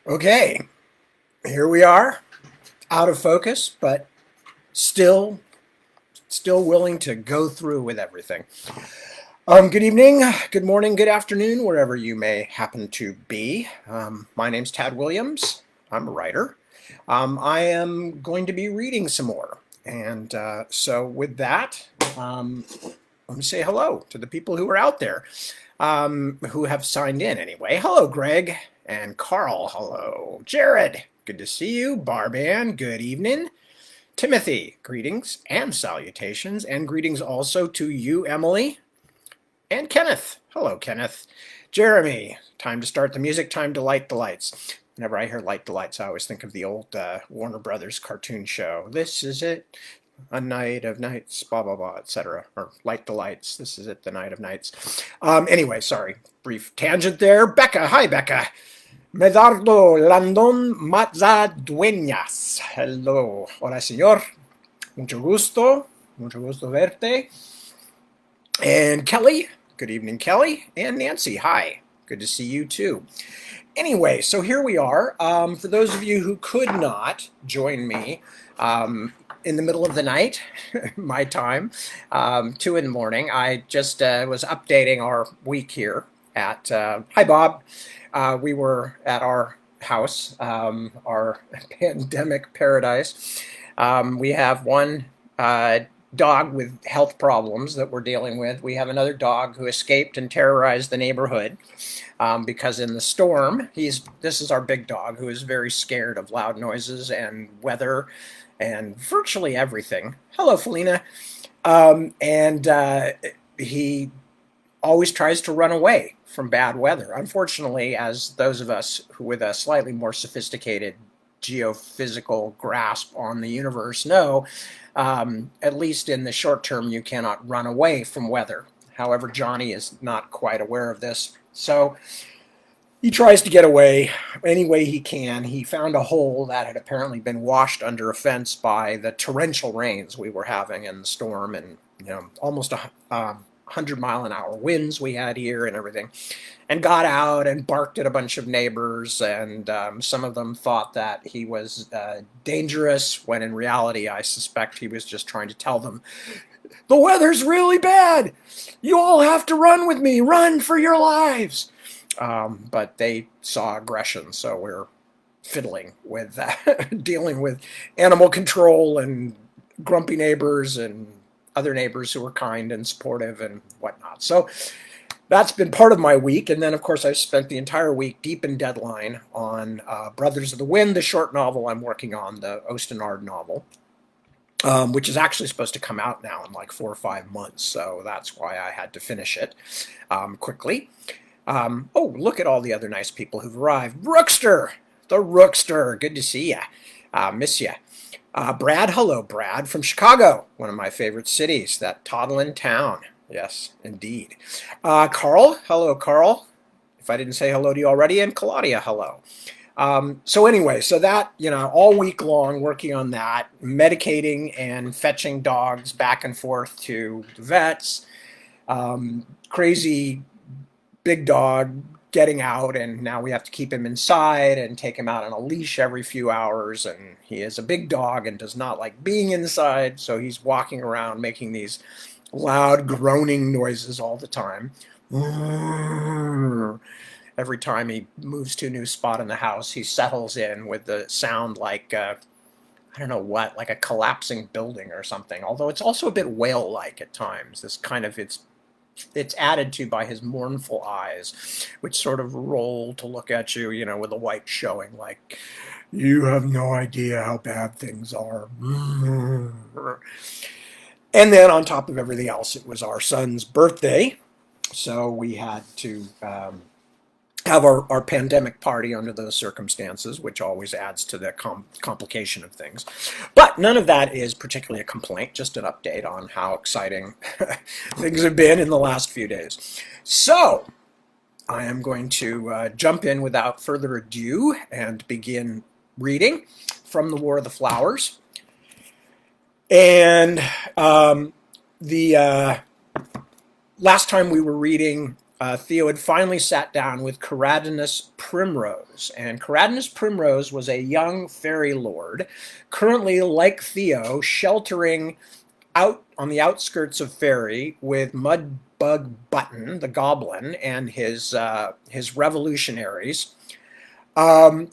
Okay, here we are, out of focus, but still willing to go through with everything. Good evening, good morning, good afternoon, wherever you may happen to be. My name's Tad Williams. I'm a writer. I am going to be reading some more. And so, with that, let me say hello to the people who are out there, who have signed in anyway. Hello, Greg and Carl. Hello, Jared. Good to see you. Barban, good evening. Timothy, greetings and salutations, and greetings also to you, Emily, and Kenneth. Hello, Kenneth. Jeremy, time to start the music, time to light the lights. Whenever I hear light the lights, I always think of the old Warner Brothers cartoon show. This is it, a night of nights, blah, blah, blah, etc. Or light the lights, this is it, the night of nights. Anyway, sorry, brief tangent there. Becca, hi, Becca. Medardo Landon Mazadueñas. Hello. Hola, señor. Mucho gusto verte. And Kelly, good evening, Kelly. And Nancy, hi. Good to see you too. Anyway, so here we are. For those of you who could not join me in the middle of the night, my time, 2 in the morning, I just was updating our week here at, hi, Bob. We were at our house, our pandemic paradise. We have one dog with health problems that we're dealing with. We have another dog who escaped and terrorized the neighborhood because in the storm, this is our big dog who is very scared of loud noises and weather and virtually everything. Hello, Felina. He always tries to run away from bad weather. Unfortunately, as those of us who with a slightly more sophisticated geophysical grasp on the universe know, at least in the short term, you cannot run away from weather. However, Johnny is not quite aware of this. So he tries to get away any way he can. He found a hole that had apparently been washed under a fence by the torrential rains we were having in the storm, and almost 100-mile-an-hour winds we had here and everything, and got out and barked at a bunch of neighbors, and some of them thought that he was dangerous, when in reality I suspect he was just trying to tell them, the weather's really bad, you all have to run with me, run for your lives. But they saw aggression, so we're fiddling with that, dealing with animal control and grumpy neighbors and other neighbors who are kind and supportive and whatnot. So that's been part of my week. And then, of course, I've spent the entire week deep in deadline on Brothers of the Wind, the short novel I'm working on, the Ostenard novel, which is actually supposed to come out now in like 4 or 5 months. So that's why I had to finish it quickly. Oh, look at all the other nice people who've arrived. Rookster, the Rookster, good to see ya. Miss ya. Brad, hello, Brad, from Chicago, one of my favorite cities, that toddling town. Yes, indeed. Carl, hello, Carl, if I didn't say hello to you already, and Claudia, hello. So anyway, so that, all week long working on that, medicating and fetching dogs back and forth to the vets, crazy big dog getting out, and now we have to keep him inside and take him out on a leash every few hours, and he is a big dog and does not like being inside, so he's walking around making these loud groaning noises all the time. Every time he moves to a new spot in the house, he settles in with the sound like I don't know what, like a collapsing building or something, although it's also a bit whale-like at times. This kind of, it's added to by his mournful eyes, which sort of roll to look at you, with the white showing, like, you have no idea how bad things are. And then on top of everything else, it was our son's birthday, so we had to have our pandemic party under those circumstances, which always adds to the complication of things. But none of that is particularly a complaint, just an update on how exciting things have been in the last few days. So I am going to jump in without further ado and begin reading from The War of the Flowers. And the last time we were reading Theo had finally sat down with Caradinus Primrose, and Caradinus Primrose was a young fairy lord, currently, like Theo, sheltering out on the outskirts of Fairy with Mudbug Button, the goblin, and his revolutionaries. So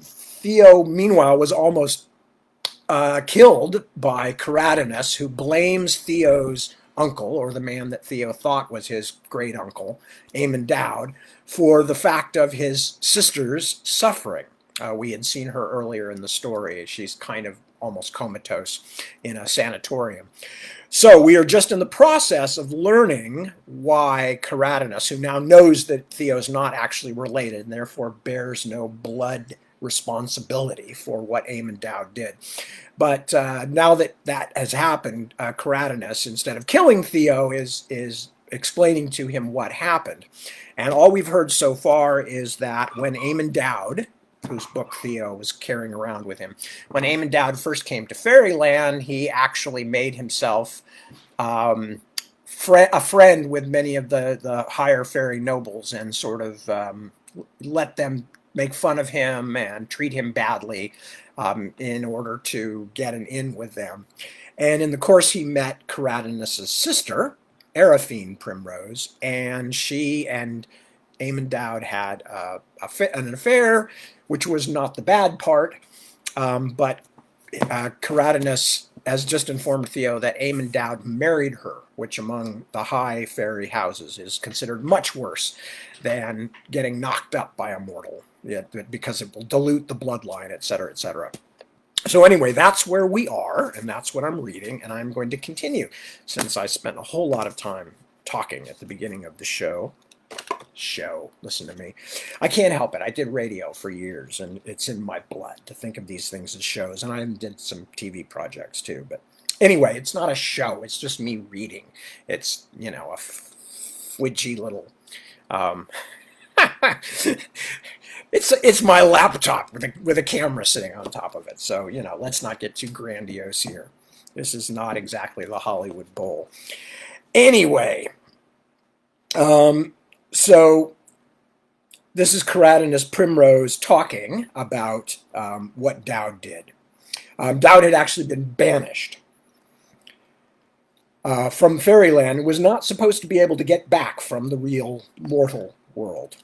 Theo, meanwhile, was almost killed by Caradinus, who blames Theo's uncle, or the man that Theo thought was his great uncle, Eamon Dowd, for the fact of his sister's suffering. We had seen her earlier in the story. She's kind of almost comatose in a sanatorium. So we are just in the process of learning why Caradinus, who now knows that Theo's not actually related and therefore bears no blood responsibility for what Eamon Dowd did. But now that that has happened, Caradinus, instead of killing Theo, is explaining to him what happened. And all we've heard so far is that when Eamon Dowd, whose book Theo was carrying around with him, when Eamon Dowd first came to Fairyland, he actually made himself a friend with many of the higher fairy nobles and sort of let them make fun of him and treat him badly in order to get an in with them. And in the course, he met Caradinus' sister, Arafine Primrose, and she and Eamon Dowd had an affair, which was not the bad part, but Caradinus has just informed Theo that Eamon Dowd married her, which among the high fairy houses is considered much worse than getting knocked up by a mortal, because it will dilute the bloodline, etc., etc. So anyway, that's where we are, and that's what I'm reading, and I'm going to continue, since I spent a whole lot of time talking at the beginning of the show. Listen to me. I can't help it. I did radio for years, and it's in my blood to think of these things as shows, and I did some TV projects too. But anyway, it's not a show. It's just me reading. It's, a fwidgy little... It's my laptop with a camera sitting on top of it. So, let's not get too grandiose here. This is not exactly the Hollywood Bowl. Anyway, so this is Caradinus Primrose talking about what Dowd did. Dowd had actually been banished from Fairyland and was not supposed to be able to get back from the real mortal world.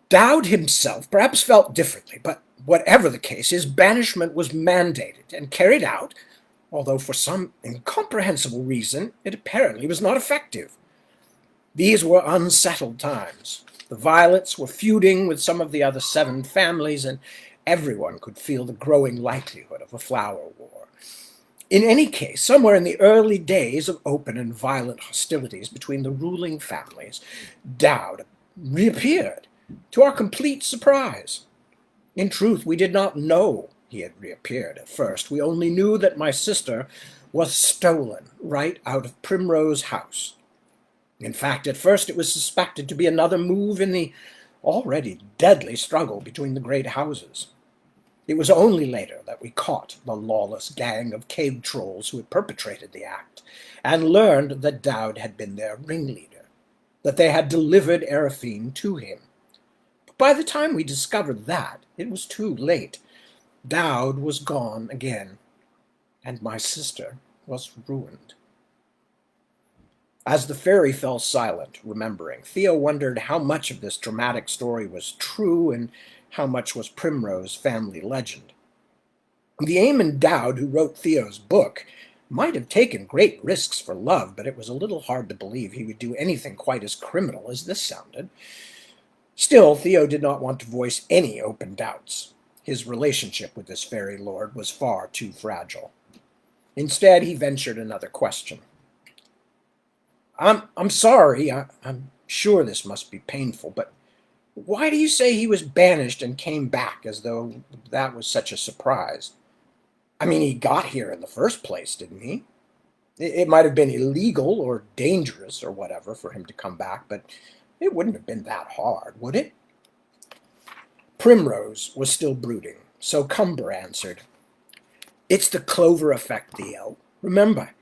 Dowd himself perhaps felt differently, but whatever the case, his banishment was mandated and carried out, although for some incomprehensible reason it apparently was not effective. These were unsettled times. The Violets were feuding with some of the other 7 families, and everyone could feel the growing likelihood of a flower war. In any case, somewhere in the early days of open and violent hostilities between the ruling families, Dowd reappeared, to our complete surprise. In truth, we did not know he had reappeared at first. We only knew that my sister was stolen right out of Primrose House. In fact, at first it was suspected to be another move in the already deadly struggle between the great houses. It was only later that we caught the lawless gang of cave trolls who had perpetrated the act, and learned that Dowd had been their ringleader, that they had delivered Arafine to him. But by the time we discovered that, it was too late. Dowd was gone again, and my sister was ruined. As the fairy fell silent, remembering, Theo wondered how much of this dramatic story was true and how much was Primrose family legend. The Eamon Dowd who wrote Theo's book might have taken great risks for love, but it was a little hard to believe he would do anything quite as criminal as this sounded. Still, Theo did not want to voice any open doubts. His relationship with this fairy lord was far too fragile. Instead, he ventured another question. I'm sorry, I'm sure this must be painful, but why do you say he was banished and came back as though that was such a surprise? I mean, he got here in the first place, didn't he? It might have been illegal or dangerous or whatever for him to come back, but it wouldn't have been that hard, would it? Primrose was still brooding, so Cumber answered, "It's the Clover effect, Theo. Remember,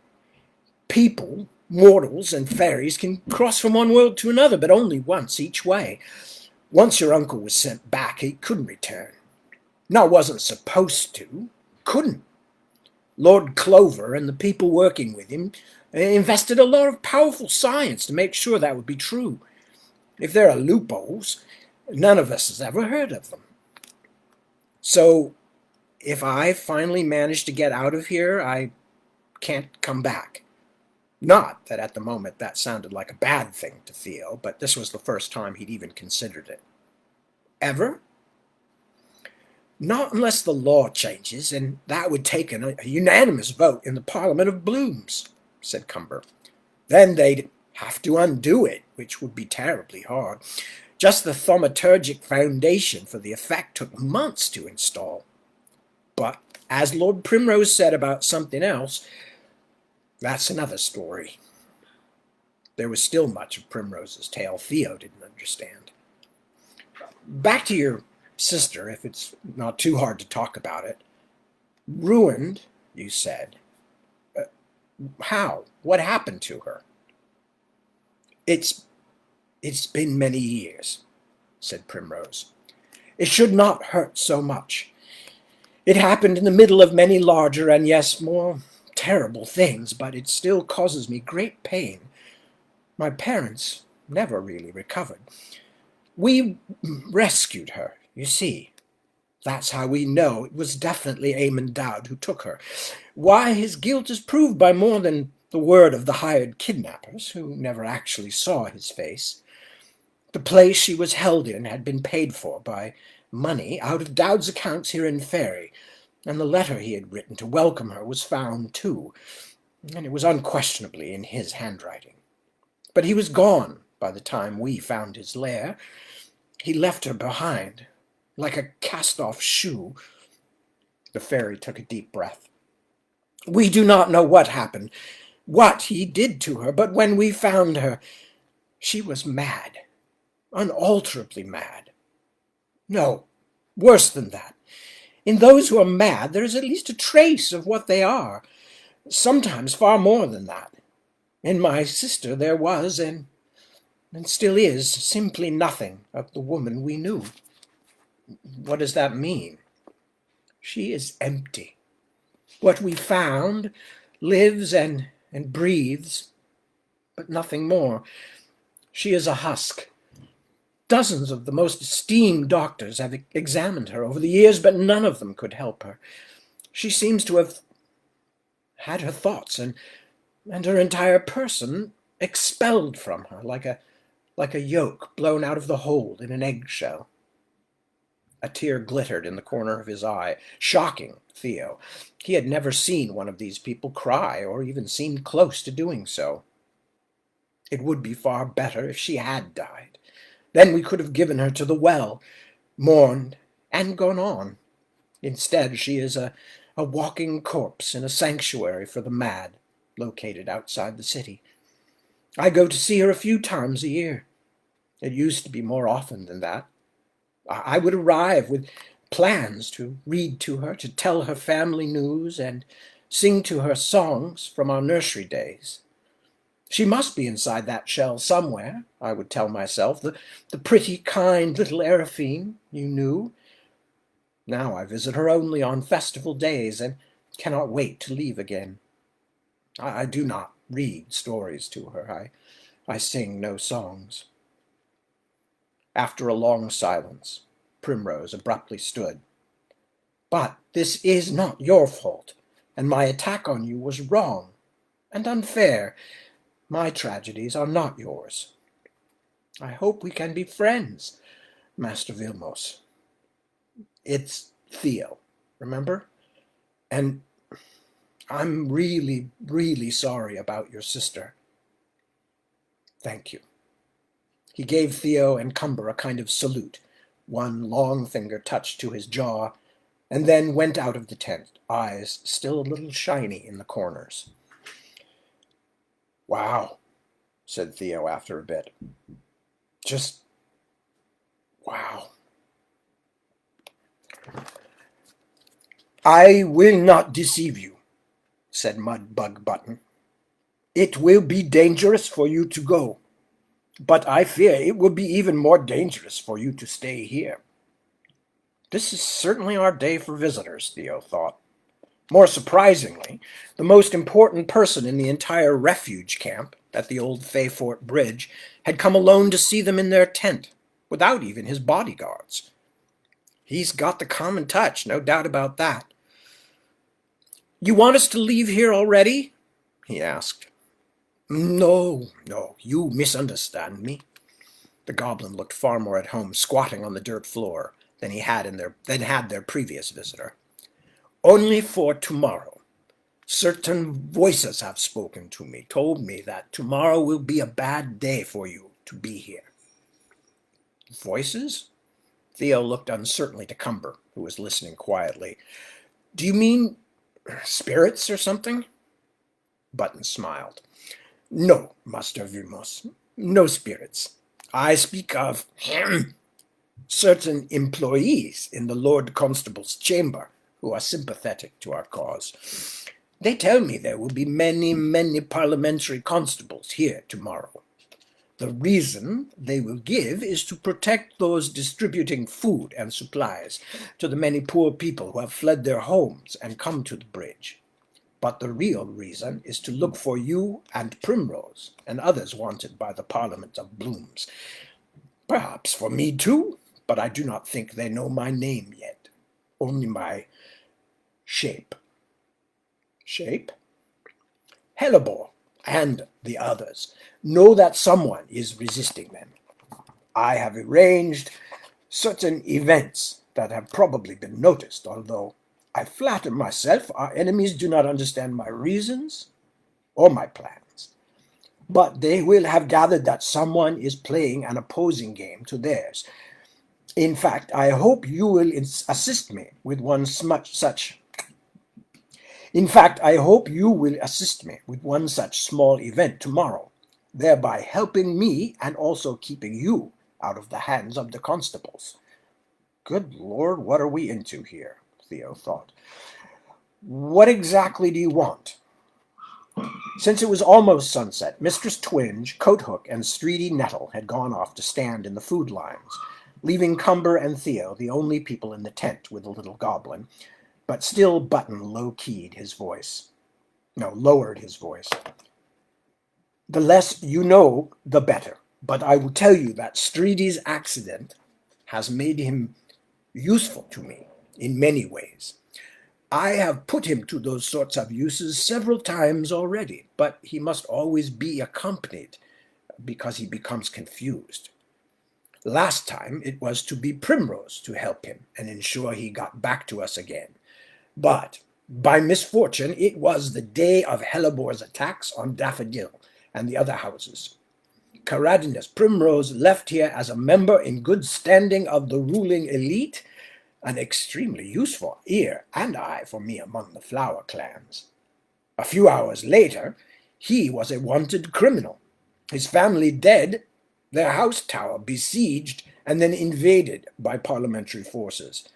people Mortals and fairies can cross from one world to another, but only once each way. Once your uncle was sent back, he couldn't return. No, wasn't supposed to. Couldn't. Lord Clover and the people working with him invested a lot of powerful science to make sure that would be true. If there are loopholes, none of us has ever heard of them. So, if I finally manage to get out of here, I can't come back. Not that at the moment that sounded like a bad thing to Theo, but this was the first time he'd even considered it. Ever? Not unless the law changes, and that would take a unanimous vote in the Parliament of Blooms, said Cumber. Then they'd have to undo it, which would be terribly hard. Just the thaumaturgic foundation for the effect took months to install. But, as Lord Primrose said about something else, that's another story. There was still much of Primrose's tale Theo didn't understand. Back to your sister, if it's not too hard to talk about it. Ruined, you said. How? What happened to her? It's been many years, said Primrose. It should not hurt so much. It happened in the middle of many larger and, yes, more terrible things, but it still causes me great pain. My parents never really recovered. We rescued her, you see. That's how we know it was definitely Eamon Dowd who took her. Why, his guilt is proved by more than the word of the hired kidnappers, who never actually saw his face. The place she was held in had been paid for by money out of Dowd's accounts here in Ferry, and the letter he had written to welcome her was found too, and it was unquestionably in his handwriting. But he was gone by the time we found his lair. He left her behind, like a cast-off shoe. The fairy took a deep breath. We do not know what happened, what he did to her, but when we found her, she was mad, unalterably mad. No, worse than that. In those who are mad, there is at least a trace of what they are, sometimes far more than that. In my sister there was, and still is, simply nothing of the woman we knew. What does that mean? She is empty. What we found lives and breathes, but nothing more. She is a husk. Dozens of the most esteemed doctors have examined her over the years, but none of them could help her. She seems to have had her thoughts and her entire person expelled from her, like a yolk blown out of the hold in an eggshell. A tear glittered in the corner of his eye, shocking Theo. He had never seen one of these people cry, or even seemed close to doing so. It would be far better if she had died. Then we could have given her to the well, mourned, and gone on. Instead, she is a walking corpse in a sanctuary for the mad, located outside the city. I go to see her a few times a year. It used to be more often than that. I would arrive with plans to read to her, to tell her family news, and sing to her songs from our nursery days. She must be inside that shell somewhere, I would tell myself, the pretty, kind little Araphine you knew. Now I visit her only on festival days and cannot wait to leave again. I do not read stories to her. I sing no songs. After a long silence, Primrose abruptly stood. But this is not your fault, and my attack on you was wrong and unfair. My tragedies are not yours. I hope we can be friends, Master Vilmos. It's Theo, remember? And I'm really, really sorry about your sister. Thank you. He gave Theo and Cumber a kind of salute. One long finger touched to his jaw, and then went out of the tent, eyes still a little shiny in the corners. Wow, said Theo after a bit. Just wow. I will not deceive you, said Mudbug Button. It will be dangerous for you to go, but I fear it will be even more dangerous for you to stay here. This is certainly our day for visitors, Theo thought. More surprisingly, the most important person in the entire refuge camp at the old Fayfort Bridge had come alone to see them in their tent, without even his bodyguards. He's got the common touch, no doubt about that. You want us to leave here already? He asked. No, you misunderstand me. The goblin looked far more at home squatting on the dirt floor than had their previous visitor. Only for tomorrow. Certain voices have spoken to me, told me that tomorrow will be a bad day for you to be here. Voices? Theo looked uncertainly to Cumber, who was listening quietly. Do you mean spirits or something? Button smiled. No, Master Vilmos, no spirits. I speak of certain employees in the Lord Constable's chamber who are sympathetic to our cause. They tell me there will be many, many parliamentary constables here tomorrow. The reason they will give is to protect those distributing food and supplies to the many poor people who have fled their homes and come to the bridge. But the real reason is to look for you and Primrose and others wanted by the Parliament of Blooms. Perhaps for me too, but I do not think they know my name yet, only my shape. Shape? Hellebore and the others know that someone is resisting them. I have arranged certain events that have probably been noticed, although I flatter myself our enemies do not understand my reasons or my plans. But they will have gathered that someone is playing an opposing game to theirs. In fact, I hope you will assist me with one such small event tomorrow, thereby helping me and also keeping you out of the hands of the constables. Good Lord, what are we into here? Theo thought. What exactly do you want? Since it was almost sunset, Mistress Twinge, Coathook, and Streety Nettle had gone off to stand in the food lines, leaving Cumber and Theo the only people in the tent with the little goblin, but still Button lowered his voice. The less you know, the better, but I will tell you that Streety's accident has made him useful to me in many ways. I have put him to those sorts of uses several times already, but he must always be accompanied because he becomes confused. Last time it was to be Primrose to help him and ensure he got back to us again. But by misfortune, it was the day of Hellebore's attacks on Daffodil and the other houses. Caradinus Primrose left here as a member in good standing of the ruling elite, an extremely useful ear and eye for me among the flower clans. A few hours later, he was a wanted criminal, his family dead, their house tower besieged and then invaded by parliamentary forces.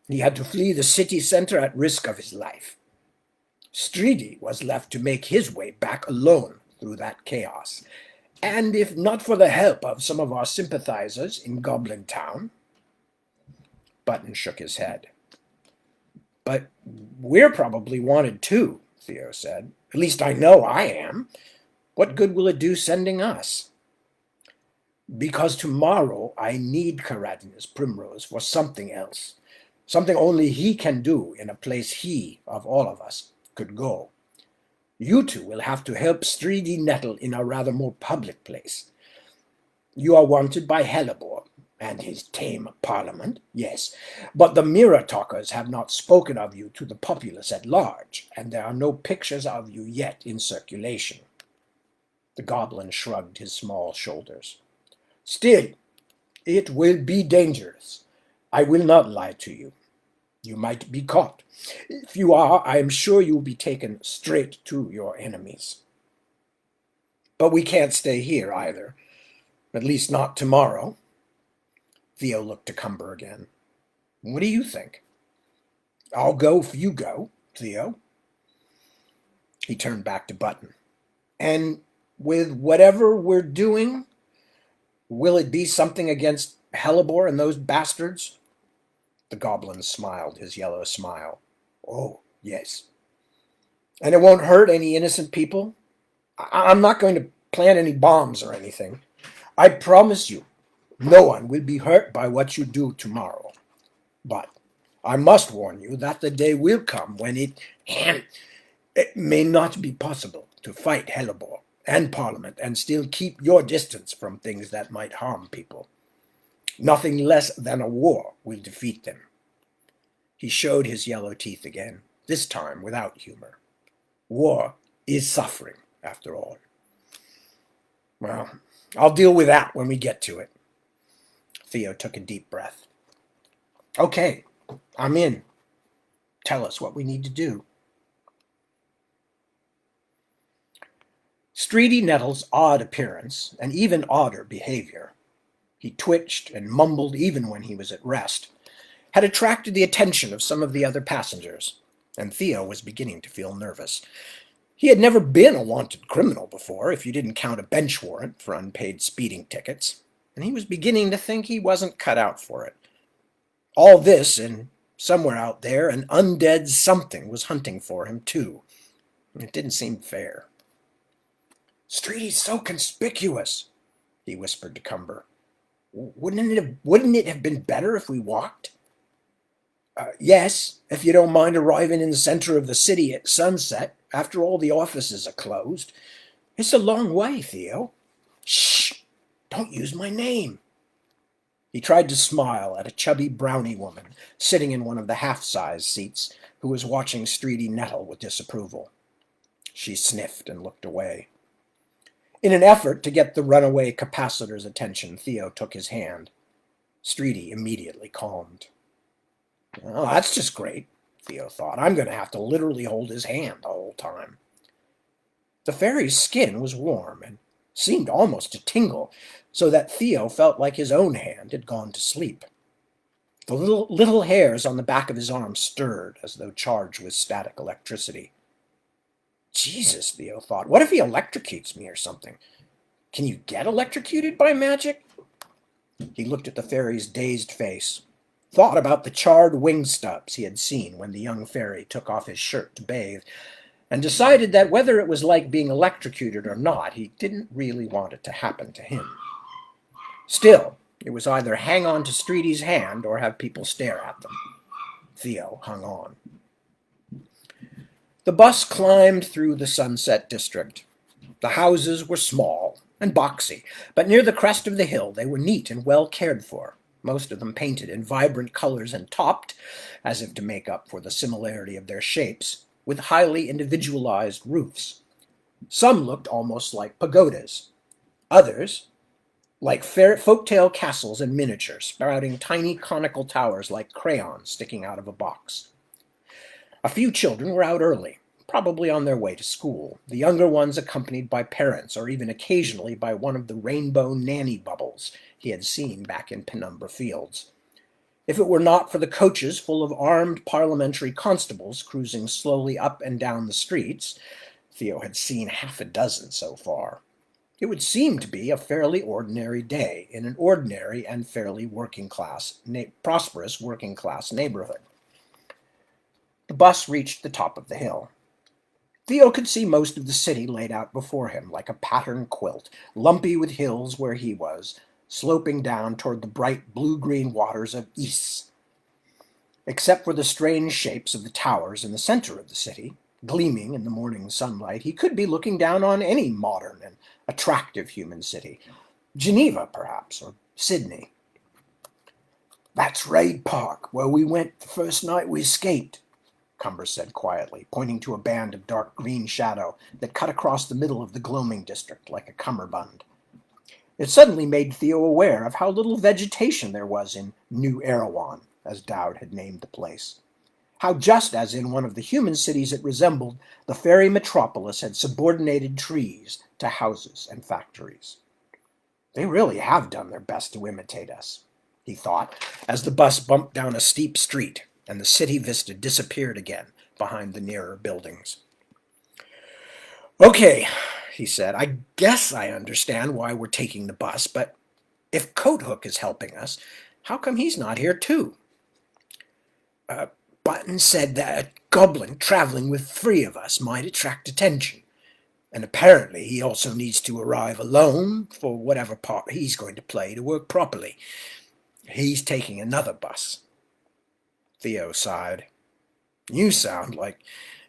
He had to flee the city center at risk of his life. Streety was left to make his way back alone through that chaos, and if not for the help of some of our sympathizers in Goblin Town. Button shook his head. But we're probably wanted too, Theo said. At least I know I am. What good will it do sending us? Because tomorrow I need Caradinus Primrose for something else. Something only he can do in a place he, of all of us, could go. You two will have to help Streety Nettle in a rather more public place. You are wanted by Hellebore and his tame parliament, yes, but the mirror talkers have not spoken of you to the populace at large, and there are no pictures of you yet in circulation. The goblin shrugged his small shoulders. Still, it will be dangerous. I will not lie to you. You might be caught. If you are, I am sure you will be taken straight to your enemies. But we can't stay here either, at least not tomorrow. Theo looked to Cumber again. What do you think? I'll go if you go, Theo. He turned back to Button. And with whatever we're doing, will it be something against Hellebore and those bastards? The goblin smiled his yellow smile. Oh, yes. And it won't hurt any innocent people? I'm not going to plant any bombs or anything. I promise you, no one will be hurt by what you do tomorrow. But I must warn you that the day will come when it may not be possible to fight Hellebore and Parliament and still keep your distance from things that might harm people. Nothing less than a war will defeat them. He showed his yellow teeth again, this time without humor. War is suffering, after all. Well, I'll deal with that when we get to it. Theo took a deep breath. Okay, I'm in. Tell us what we need to do. Streety Nettle's odd appearance and even odder behavior, he twitched and mumbled even when he was at rest, had attracted the attention of some of the other passengers, and Theo was beginning to feel nervous. He had never been a wanted criminal before, if you didn't count a bench warrant for unpaid speeding tickets, and he was beginning to think he wasn't cut out for it. All this, and somewhere out there, an undead something was hunting for him, too. It didn't seem fair. Streety's so conspicuous, he whispered to Cumber. Wouldn't it have been better if we walked? Yes, if you don't mind arriving in the center of the city at sunset, after all the offices are closed. It's a long way, Theo. Shh! Don't use my name. He tried to smile at a chubby brownie woman sitting in one of the half-size seats who was watching Streety Nettle with disapproval. She sniffed and looked away. In an effort to get the runaway capacitor's attention, Theo took his hand. Streety immediately calmed. Well, that's just great, Theo thought. I'm going to have to literally hold his hand the whole time. The fairy's skin was warm and seemed almost to tingle, so that Theo felt like his own hand had gone to sleep. The little hairs on the back of his arm stirred as though charged with static electricity. Jesus, Theo thought, what if he electrocutes me or something? Can you get electrocuted by magic? He looked at the fairy's dazed face, thought about the charred wing stubs he had seen when the young fairy took off his shirt to bathe, and decided that whether it was like being electrocuted or not, he didn't really want it to happen to him. Still, it was either hang on to Streety's hand or have people stare at them. Theo hung on. The bus climbed through the Sunset District. The houses were small and boxy, but near the crest of the hill they were neat and well cared for, most of them painted in vibrant colors and topped, as if to make up for the similarity of their shapes, with highly individualized roofs. Some looked almost like pagodas. Others, like folktale castles in miniature, sprouting tiny conical towers like crayons sticking out of a box. A few children were out early, probably on their way to school, the younger ones accompanied by parents or even occasionally by one of the rainbow nanny bubbles he had seen back in Penumbra Fields. If it were not for the coaches full of armed parliamentary constables cruising slowly up and down the streets, Theo had seen half a dozen so far. It would seem to be a fairly ordinary day in an ordinary and fairly prosperous working-class neighborhood. The bus reached the top of the hill. Theo could see most of the city laid out before him like a patterned quilt, lumpy with hills where he was, sloping down toward the bright blue-green waters of Ys. Except for the strange shapes of the towers in the center of the city, gleaming in the morning sunlight, he could be looking down on any modern and attractive human city. Geneva, perhaps, or Sydney. That's Raid Park, where we went the first night we escaped, Cumber said quietly, pointing to a band of dark green shadow that cut across the middle of the gloaming district like a cummerbund. It suddenly made Theo aware of how little vegetation there was in New Erewhon, as Dowd had named the place. How just as in one of the human cities it resembled, the fairy metropolis had subordinated trees to houses and factories. They really have done their best to imitate us, he thought, as the bus bumped down a steep street and the city vista disappeared again behind the nearer buildings. Okay, he said. I guess I understand why we're taking the bus, but if Coathook is helping us, how come he's not here too? Uh, Button said that a goblin traveling with 3 of us might attract attention. And apparently he also needs to arrive alone for whatever part he's going to play to work properly. He's taking another bus. Theo sighed. You sound like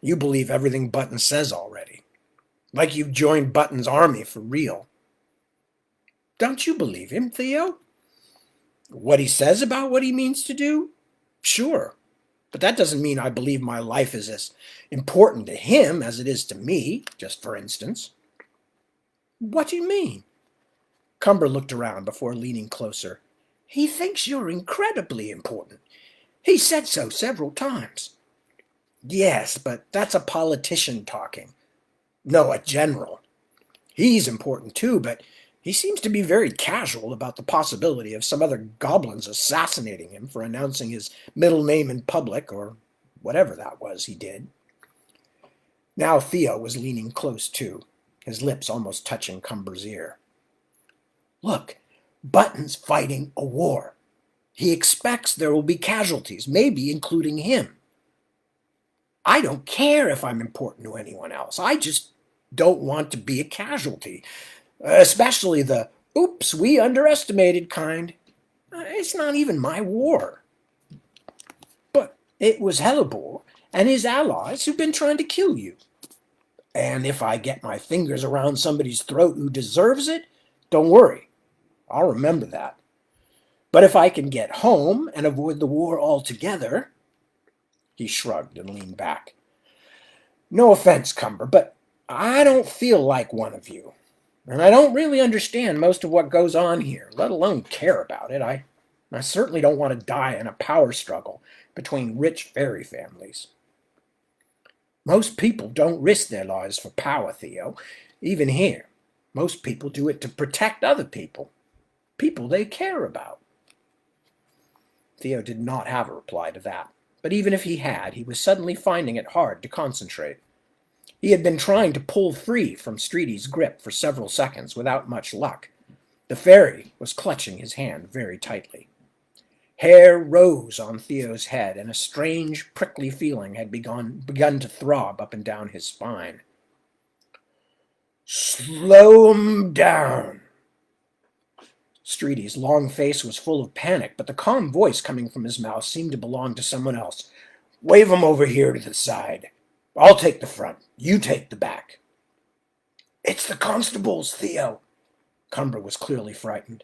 you believe everything Button says already. Like you've joined Button's army for real. Don't you believe him, Theo? What he says about what he means to do? Sure. But that doesn't mean I believe my life is as important to him as it is to me, just for instance. What do you mean? Cumber looked around before leaning closer. He thinks you're incredibly important. He said so several times. Yes, but that's a politician talking. No, a general. He's important too, but he seems to be very casual about the possibility of some other goblins assassinating him for announcing his middle name in public, or whatever that was he did. Now Theo was leaning close too, his lips almost touching Cumber's ear. Look, Button's fighting a war. He expects there will be casualties, maybe including him. I don't care if I'm important to anyone else. I just don't want to be a casualty. Especially the, oops, we underestimated kind. It's not even my war. But it was Hellebore and his allies who've been trying to kill you. And if I get my fingers around somebody's throat who deserves it, don't worry. I'll remember that. But if I can get home and avoid the war altogether... He shrugged and leaned back. No offense, Cumber, but I don't feel like one of you. And I don't really understand most of what goes on here, let alone care about it. I certainly don't want to die in a power struggle between rich fairy families. Most people don't risk their lives for power, Theo. Even here, most people do it to protect other people they care about. Theo did not have a reply to that, but even if he had, he was suddenly finding it hard to concentrate. He had been trying to pull free from Streety's grip for several seconds without much luck. The fairy was clutching his hand very tightly. Hair rose on Theo's head, and a strange, prickly feeling had begun to throb up and down his spine. Slow 'em down. Streety's long face was full of panic, but the calm voice coming from his mouth seemed to belong to someone else. Wave 'em over here to the side. I'll take the front. You take the back. It's the constables, Theo. Cumber was clearly frightened.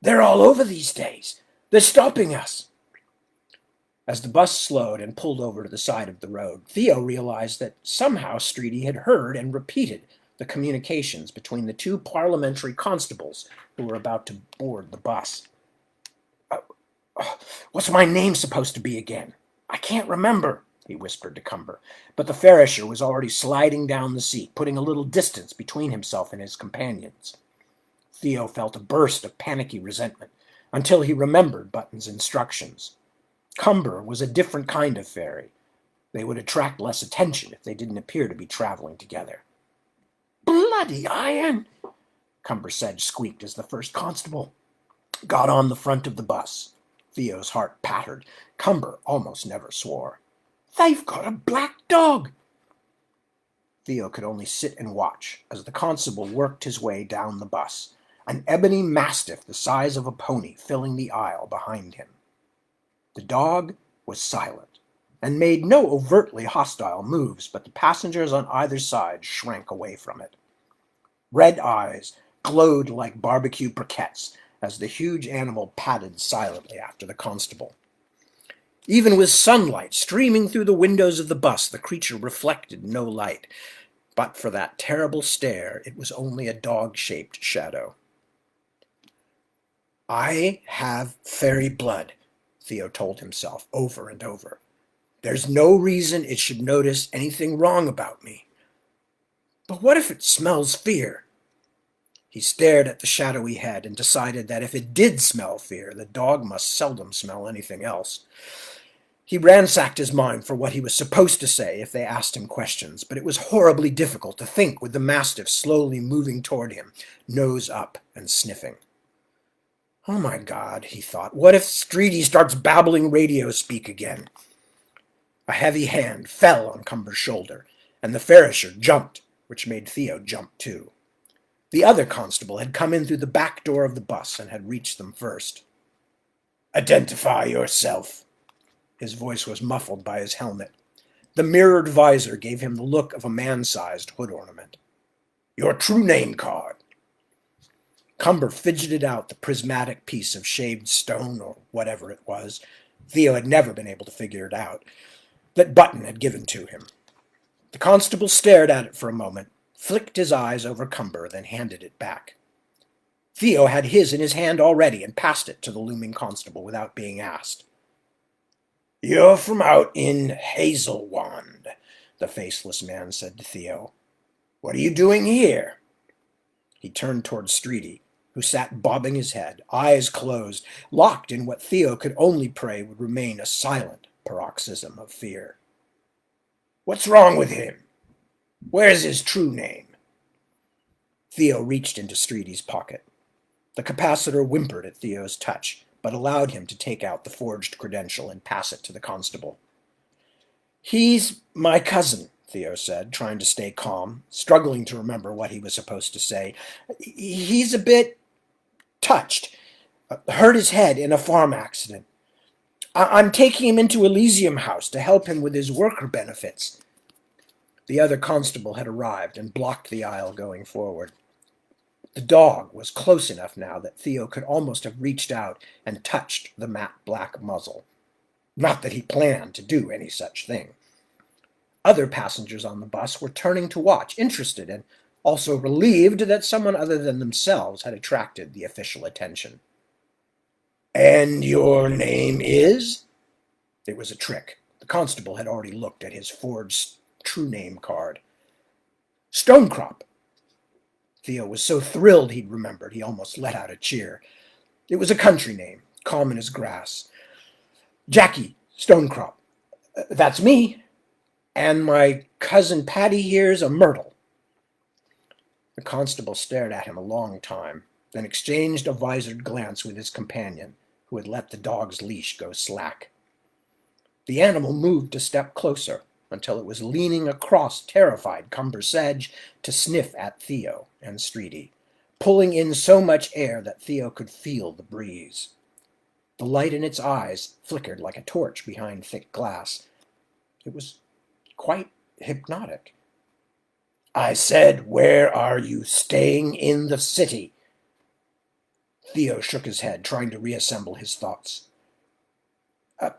They're all over these days. They're stopping us. As the bus slowed and pulled over to the side of the road, Theo realized that somehow Streety had heard and repeated the communications between the 2 parliamentary constables who were about to board the bus. What's my name supposed to be again? I can't remember, he whispered to Cumber, but the Farrisher was already sliding down the seat, putting a little distance between himself and his companions. Theo felt a burst of panicky resentment until he remembered Button's instructions. Cumber was a different kind of fairy. They would attract less attention if they didn't appear to be traveling together. Bloody iron, Cumber said, squeaked as the first constable got on the front of the bus. Theo's heart pattered. Cumber almost never swore. They've got a black dog. Theo could only sit and watch as the constable worked his way down the bus, an ebony mastiff the size of a pony filling the aisle behind him. The dog was silent and made no overtly hostile moves, but the passengers on either side shrank away from it. Red eyes glowed like barbecue briquettes as the huge animal padded silently after the constable. Even with sunlight streaming through the windows of the bus, the creature reflected no light. But for that terrible stare, it was only a dog-shaped shadow. I have fairy blood, Theo told himself over and over. There's no reason it should notice anything wrong about me. But what if it smells fear? He stared at the shadowy head and decided that if it did smell fear, the dog must seldom smell anything else. He ransacked his mind for what he was supposed to say if they asked him questions, but it was horribly difficult to think with the mastiff slowly moving toward him, nose up and sniffing. Oh my God, he thought, what if Streety starts babbling radio speak again? A heavy hand fell on Cumber's shoulder, and the Farrisher jumped, which made Theo jump too. The other constable had come in through the back door of the bus and had reached them first. Identify yourself. His voice was muffled by his helmet. The mirrored visor gave him the look of a man-sized hood ornament. Your true name card. Cumber fidgeted out the prismatic piece of shaved stone, or whatever it was, Theo had never been able to figure it out, that Button had given to him. The constable stared at it for a moment, flicked his eyes over Cumber, then handed it back. Theo had his in his hand already and passed it to the looming constable without being asked. You're from out in Hazelwand, the faceless man said to Theo. What are you doing here? He turned toward Streety, who sat bobbing his head, eyes closed, locked in what Theo could only pray would remain a silent paroxysm of fear. What's wrong with him? Where's his true name? Theo reached into Streety's pocket. The capacitor whimpered at Theo's touch, but allowed him to take out the forged credential and pass it to the constable. He's my cousin, Theo said, trying to stay calm, struggling to remember what he was supposed to say. He's a bit touched. Hurt his head in a farm accident. I'm taking him into Elysium House to help him with his worker benefits. The other constable had arrived and blocked the aisle going forward. The dog was close enough now that Theo could almost have reached out and touched the matte black muzzle. Not that he planned to do any such thing. Other passengers on the bus were turning to watch, interested and also relieved that someone other than themselves had attracted the official attention. And your name is? It was a trick. The constable had already looked at his forged true name card. Stonecrop. Theo was so thrilled he'd remembered he almost let out a cheer. It was a country name, common as grass. Jackie Stonecrop. That's me. And my cousin Patty here's a Myrtle. The constable stared at him a long time, then exchanged a visored glance with his companion, who had let the dog's leash go slack. The animal moved a step closer, until it was leaning across terrified Cumber Sedge to sniff at Theo and Streety, pulling in so much air that Theo could feel the breeze. The light in its eyes flickered like a torch behind thick glass. It was quite hypnotic. I said, where are you staying in the city? Theo shook his head, trying to reassemble his thoughts.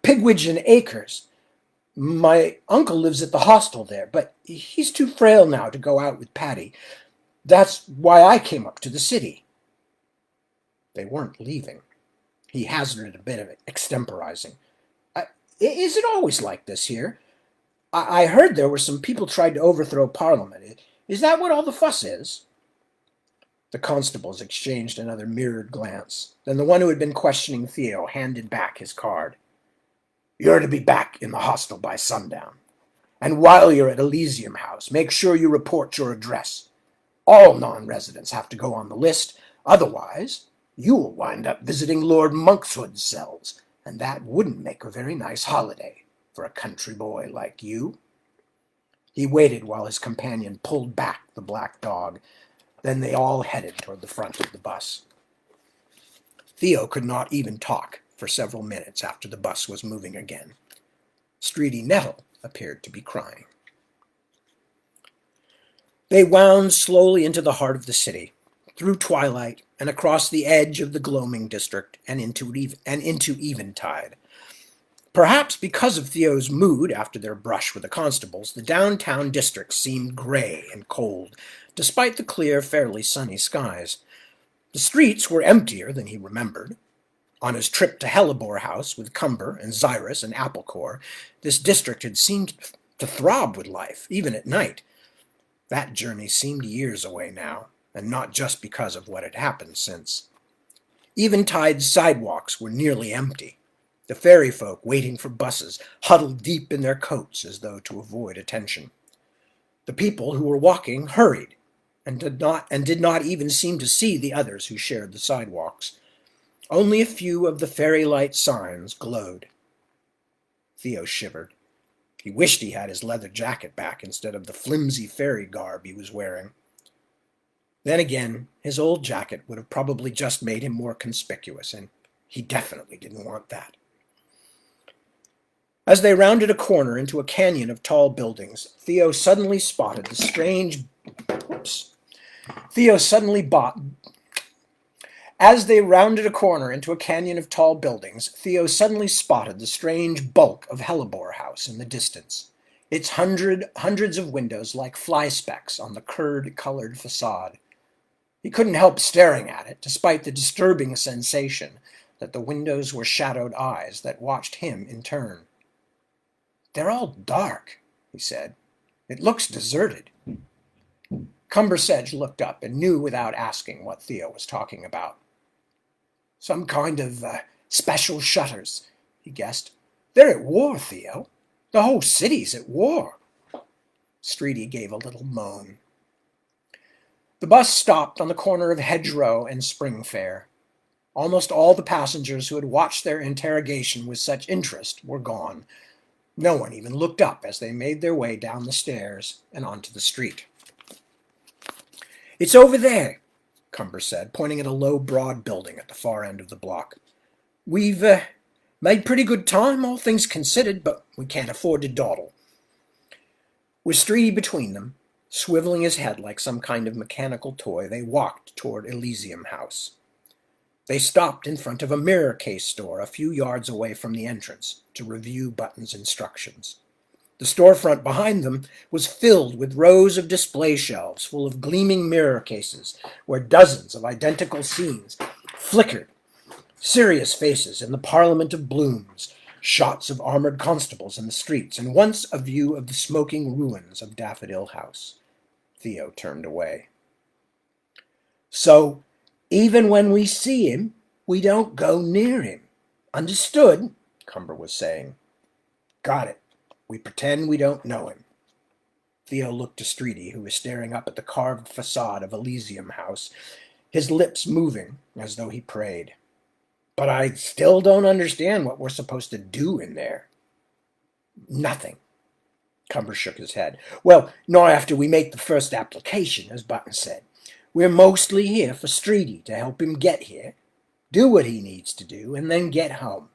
Pigwidge and Acres. My uncle lives at the hostel there, but he's too frail now to go out with Patty. That's why I came up to the city. They weren't leaving. He hazarded a bit of extemporizing. Is it always like this here? I heard there were some people tried to overthrow Parliament. Is that what all the fuss is? The constables exchanged another mirrored glance. Then the one who had been questioning Theo handed back his card. You're to be back in the hostel by sundown. And while you're at Elysium House, make sure you report your address. All non-residents have to go on the list. Otherwise, you'll wind up visiting Lord Monkshood's cells, and that wouldn't make a very nice holiday for a country boy like you. He waited while his companion pulled back the black dog. Then they all headed toward the front of the bus. Theo could not even talk for several minutes after the bus was moving again. Streety Nettle appeared to be crying. They wound slowly into the heart of the city, through twilight and across the edge of the gloaming district and into eventide. Perhaps because of Theo's mood after their brush with the constables, the downtown district seemed gray and cold, despite the clear, fairly sunny skies. The streets were emptier than he remembered. On his trip to Hellebore House with Cumber and Xyrus and Applecore, this district had seemed to throb with life, even at night. That journey seemed years away now, and not just because of what had happened since. Eventide's sidewalks were nearly empty. The fairy folk, waiting for buses, huddled deep in their coats as though to avoid attention. The people who were walking hurried and did not even seem to see the others who shared the sidewalks. Only a few of the fairy light signs glowed. Theo shivered. He wished he had his leather jacket back instead of the flimsy fairy garb he was wearing. Then again, his old jacket would have probably just made him more conspicuous, and he definitely didn't want that. As they rounded a corner into a canyon of tall buildings, Theo suddenly spotted the strange... As they rounded a corner into a canyon of tall buildings, Theo suddenly spotted the strange bulk of Hellebore House in the distance, its hundreds of windows like fly specks on the curd-colored facade. He couldn't help staring at it, despite the disturbing sensation that the windows were shadowed eyes that watched him in turn. "They're all dark," he said. "It looks deserted." Cumbersedge looked up and knew without asking what Theo was talking about. "Some kind of special shutters," he guessed. "They're at war, Theo. The whole city's at war." Streety gave a little moan. The bus stopped on the corner of Hedgerow and Springfair. Almost all the passengers who had watched their interrogation with such interest were gone. No one even looked up as they made their way down the stairs and onto the street. "It's over there," Cumber said, pointing at a low, broad building at the far end of the block. "We've made pretty good time, all things considered, but we can't afford to dawdle." With Streety between them, swiveling his head like some kind of mechanical toy, they walked toward Elysium House. They stopped in front of a mirror case store a few yards away from the entrance to review Button's instructions. The storefront behind them was filled with rows of display shelves full of gleaming mirror cases where dozens of identical scenes flickered. Serious faces in the Parliament of Blooms, shots of armored constables in the streets, and once a view of the smoking ruins of Daffodil House. Theo turned away. "So, even when we see him, we don't go near him. Understood?" Cumber was saying. "Got it. We pretend we don't know him." Theo looked to Streety, who was staring up at the carved facade of Elysium House, his lips moving as though he prayed. "But I still don't understand what we're supposed to do in there." "Nothing." Cumber shook his head. "Well, not after we make the first application, as Button said. We're mostly here for Streety to help him get here, do what he needs to do, and then get home."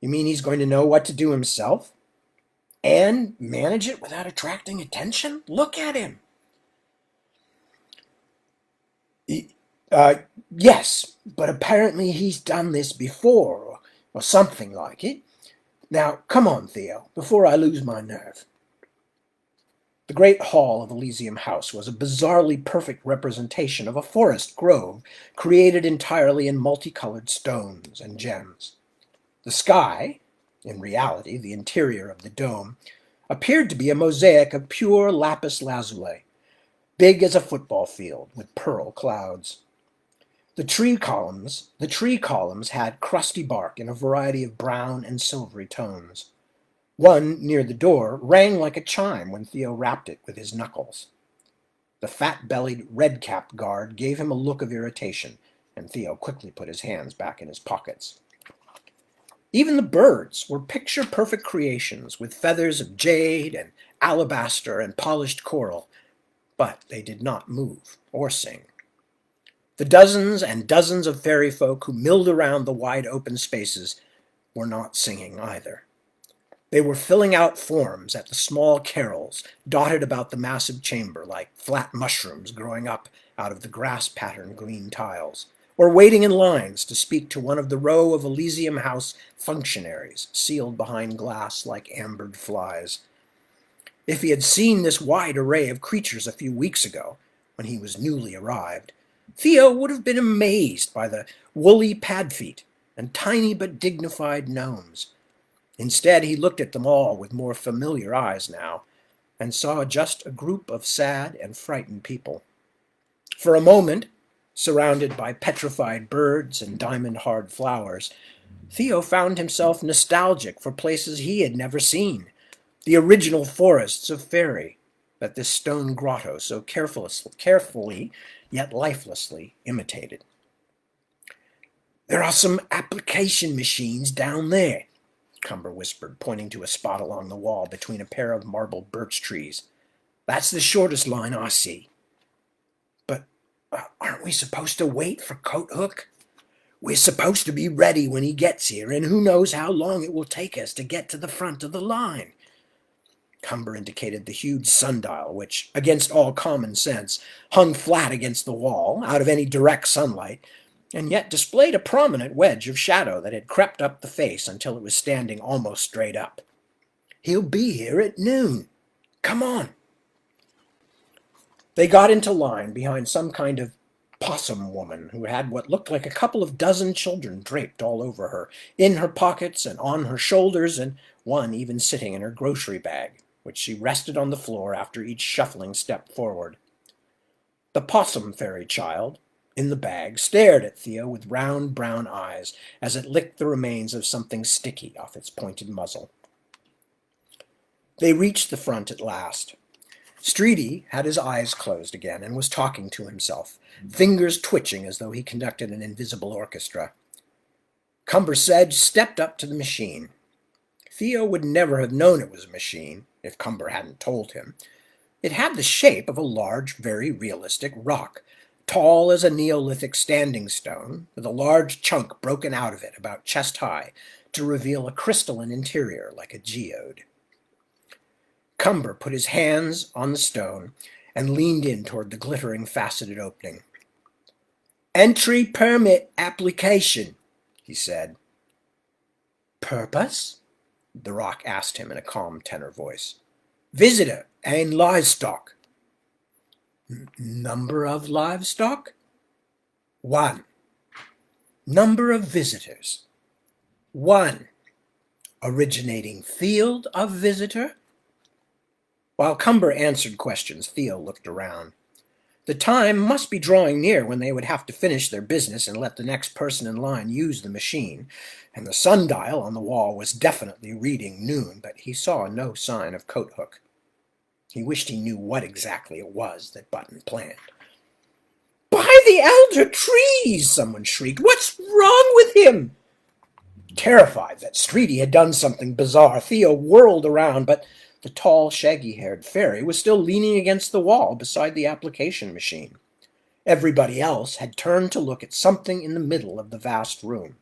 "You mean he's going to know what to do himself? And manage it without attracting attention? Look at him." Yes, but apparently he's done this before, or something like it. Now, come on, Theo, before I lose my nerve." The great hall of Elysium House was a bizarrely perfect representation of a forest grove created entirely in multicolored stones and gems. The sky, in reality the interior of the dome, appeared to be a mosaic of pure lapis lazuli, big as a football field with pearl clouds. The tree columns had crusty bark in a variety of brown and silvery tones. One, near the door, rang like a chime when Theo rapped it with his knuckles. The fat-bellied, red-capped guard gave him a look of irritation, and Theo quickly put his hands back in his pockets. Even the birds were picture-perfect creations with feathers of jade and alabaster and polished coral, but they did not move or sing. The dozens and dozens of fairy folk who milled around the wide open spaces were not singing either. They were filling out forms at the small carols dotted about the massive chamber like flat mushrooms growing up out of the grass-patterned green tiles, or waiting in lines to speak to one of the row of Elysium House functionaries sealed behind glass like ambered flies. If he had seen this wide array of creatures a few weeks ago, when he was newly arrived, Theo would have been amazed by the woolly padfeet and tiny but dignified gnomes. Instead, he looked at them all with more familiar eyes now, and saw just a group of sad and frightened people. For a moment, surrounded by petrified birds and diamond-hard flowers, Theo found himself nostalgic for places he had never seen, the original forests of Fairy that this stone grotto so carefully yet lifelessly imitated. "There are some application machines down there," Cumber whispered, pointing to a spot along the wall between a pair of marble birch trees. "That's the shortest line I see." "But aren't we supposed to wait for Coathook?" "We're supposed to be ready when he gets here, and who knows how long it will take us to get to the front of the line." Cumber indicated the huge sundial, which, against all common sense, hung flat against the wall, out of any direct sunlight, and yet displayed a prominent wedge of shadow that had crept up the face until it was standing almost straight up. "He'll be here at noon. Come on." They got into line behind some kind of possum woman who had what looked like a couple of dozen children draped all over her, in her pockets and on her shoulders, and one even sitting in her grocery bag, which she rested on the floor after each shuffling step forward. The possum fairy child, in the bag, stared at Theo with round brown eyes as it licked the remains of something sticky off its pointed muzzle. They reached the front at last. Streety had his eyes closed again and was talking to himself, fingers twitching as though he conducted an invisible orchestra. Cumber Sedge stepped up to the machine. Theo would never have known it was a machine if Cumber hadn't told him. It had the shape of a large, very realistic rock, tall as a Neolithic standing stone, with a large chunk broken out of it about chest high to reveal a crystalline interior like a geode. Cumber put his hands on the stone and leaned in toward the glittering faceted opening. "Entry permit application," he said. "Purpose?" the rock asked him in a calm tenor voice. "Visitor and livestock." "Number of livestock?" "One." "Number of visitors?" "One." "Originating field of visitor?" While Cumber answered questions, Theo looked around. The time must be drawing near when they would have to finish their business and let the next person in line use the machine, and the sundial on the wall was definitely reading noon, but he saw no sign of Coathook. He wished he knew what exactly it was that Button planned. "By the elder trees!" someone shrieked. "What's wrong with him?" Terrified that Streety had done something bizarre, Theo whirled around, but the tall, shaggy-haired fairy was still leaning against the wall beside the application machine. Everybody else had turned to look at something in the middle of the vast room.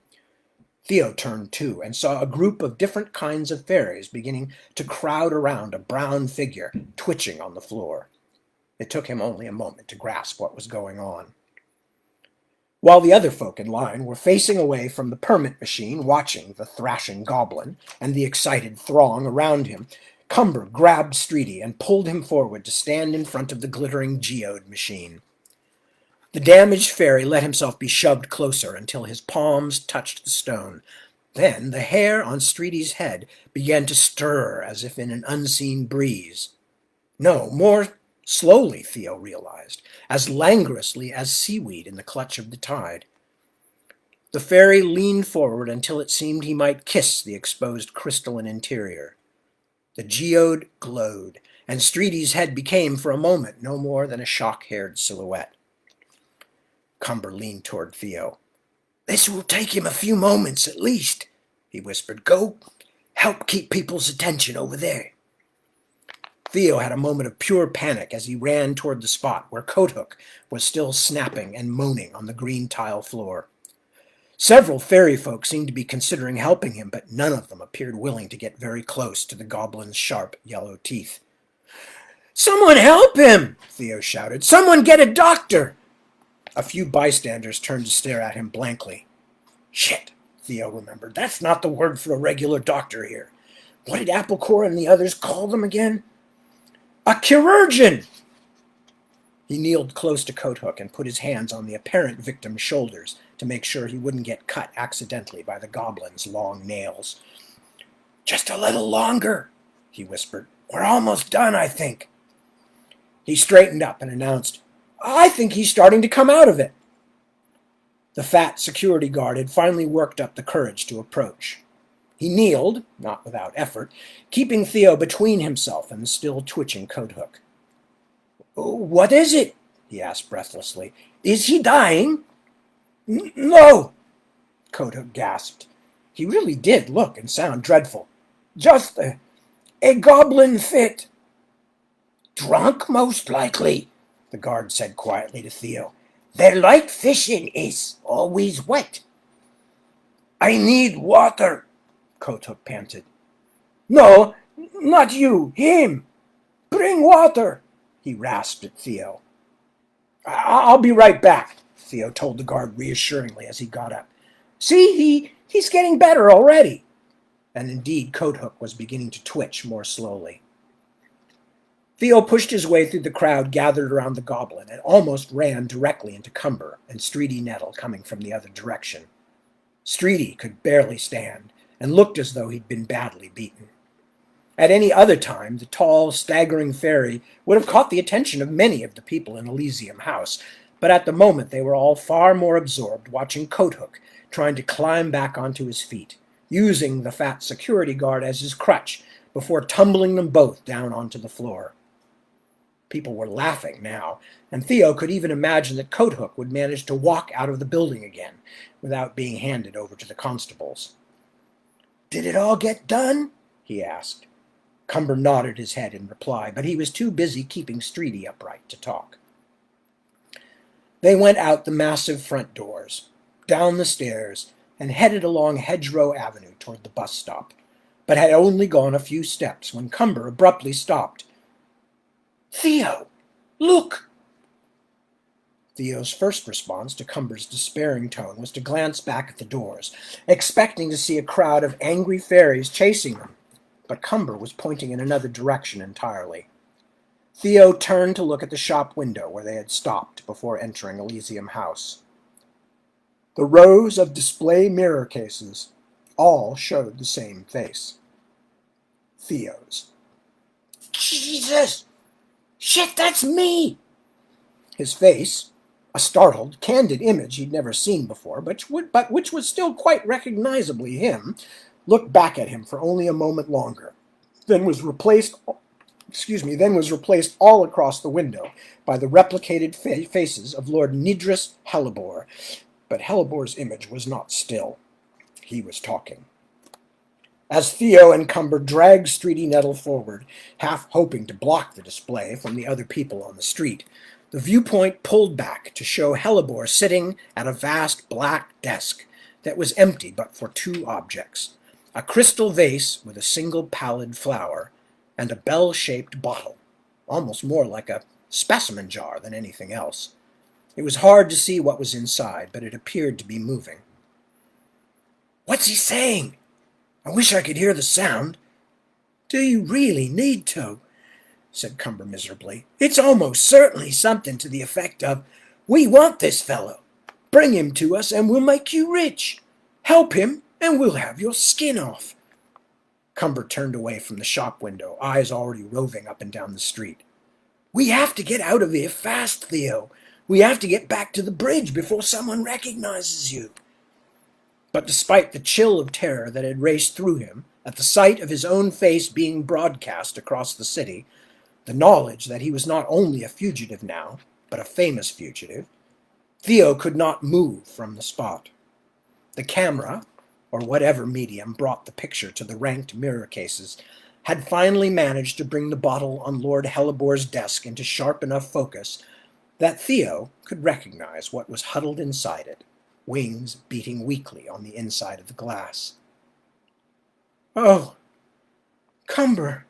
Theo turned too and saw a group of different kinds of fairies beginning to crowd around a brown figure twitching on the floor. It took him only a moment to grasp what was going on. While the other folk in line were facing away from the permit machine, watching the thrashing goblin and the excited throng around him, Cumber grabbed Streety and pulled him forward to stand in front of the glittering geode machine. The damaged fairy let himself be shoved closer until his palms touched the stone. Then the hair on Streety's head began to stir as if in an unseen breeze. No, more slowly, Theo realized, as languorously as seaweed in the clutch of the tide. The fairy leaned forward until it seemed he might kiss the exposed crystalline interior. The geode glowed, and Streety's head became for a moment no more than a shock-haired silhouette. Cumber leaned toward Theo. "This will take him a few moments at least," he whispered. "Go help keep people's attention over there." Theo had a moment of pure panic as he ran toward the spot where Coathook was still snapping and moaning on the green tile floor. Several fairy folk seemed to be considering helping him, but none of them appeared willing to get very close to the goblin's sharp yellow teeth. "Someone help him!" Theo shouted. "Someone get a doctor!" A few bystanders turned to stare at him blankly. "Shit," Theo remembered. "That's not the word for a regular doctor here. What did Applecore and the others call them again?" "A chirurgeon!" He kneeled close to Coathook and put his hands on the apparent victim's shoulders to make sure he wouldn't get cut accidentally by the goblin's long nails. "Just a little longer," he whispered. "We're almost done, I think." He straightened up and announced, "I think he's starting to come out of it." The fat security guard had finally worked up the courage to approach. He kneeled, not without effort, keeping Theo between himself and the still twitching coat-hook. "What is it?" he asked breathlessly. "Is he dying?" "No," coat-hook gasped. He really did look and sound dreadful. "Just a goblin fit." "Drunk, most likely," the guard said quietly to Theo. "Their light fishing is always wet." "I need water," Coat-hook panted. "No, not you, him. Bring water," he rasped at Theo. "I'll be right back," Theo told the guard reassuringly as he got up. "See, he's getting better already." And indeed, Coat-hook was beginning to twitch more slowly. Theo pushed his way through the crowd gathered around the goblin and almost ran directly into Cumber and Streety Nettle coming from the other direction. Streety could barely stand and looked as though he'd been badly beaten. At any other time, the tall, staggering fairy would have caught the attention of many of the people in Elysium House, but at the moment they were all far more absorbed watching Coat-hook trying to climb back onto his feet, using the fat security guard as his crutch before tumbling them both down onto the floor. People were laughing now, and Theo could even imagine that Coat-hook would manage to walk out of the building again without being handed over to the constables. "Did it all get done?" he asked. Cumber nodded his head in reply, but he was too busy keeping Streety upright to talk. They went out the massive front doors, down the stairs, and headed along Hedgerow Avenue toward the bus stop, but had only gone a few steps when Cumber abruptly stopped. "Theo, look!" Theo's first response to Cumber's despairing tone was to glance back at the doors, expecting to see a crowd of angry fairies chasing them, but Cumber was pointing in another direction entirely. Theo turned to look at the shop window where they had stopped before entering Elysium House. The rows of display mirror cases all showed the same face. Theo's. "Jesus! Shit, that's me!" His face, a startled, candid image he'd never seen before, but which was still quite recognizably him, looked back at him for only a moment longer, then was replaced all across the window by the replicated faces of Lord Nidris Hellebore. But Hellebor's image was not still. He was talking. As Theo and Cumber dragged Streety Nettle forward, half hoping to block the display from the other people on the street, the viewpoint pulled back to show Hellebore sitting at a vast black desk that was empty but for two objects: a crystal vase with a single pallid flower, and a bell-shaped bottle, almost more like a specimen jar than anything else. It was hard to see what was inside, but it appeared to be moving. "What's he saying? I wish I could hear the sound." "Do you really need to?" said Cumber miserably. "It's almost certainly something to the effect of, 'We want this fellow. Bring him to us and we'll make you rich. Help him and we'll have your skin off.'" Cumber turned away from the shop window, eyes already roving up and down the street. "We have to get out of here fast, Theo. We have to get back to the bridge before someone recognizes you." But despite the chill of terror that had raced through him at the sight of his own face being broadcast across the city, the knowledge that he was not only a fugitive now, but a famous fugitive, Theo could not move from the spot. The camera, or whatever medium brought the picture to the ranked mirror cases, had finally managed to bring the bottle on Lord Hellebore's desk into sharp enough focus that Theo could recognize what was huddled inside it, wings beating weakly on the inside of the glass. "Oh, Cumber,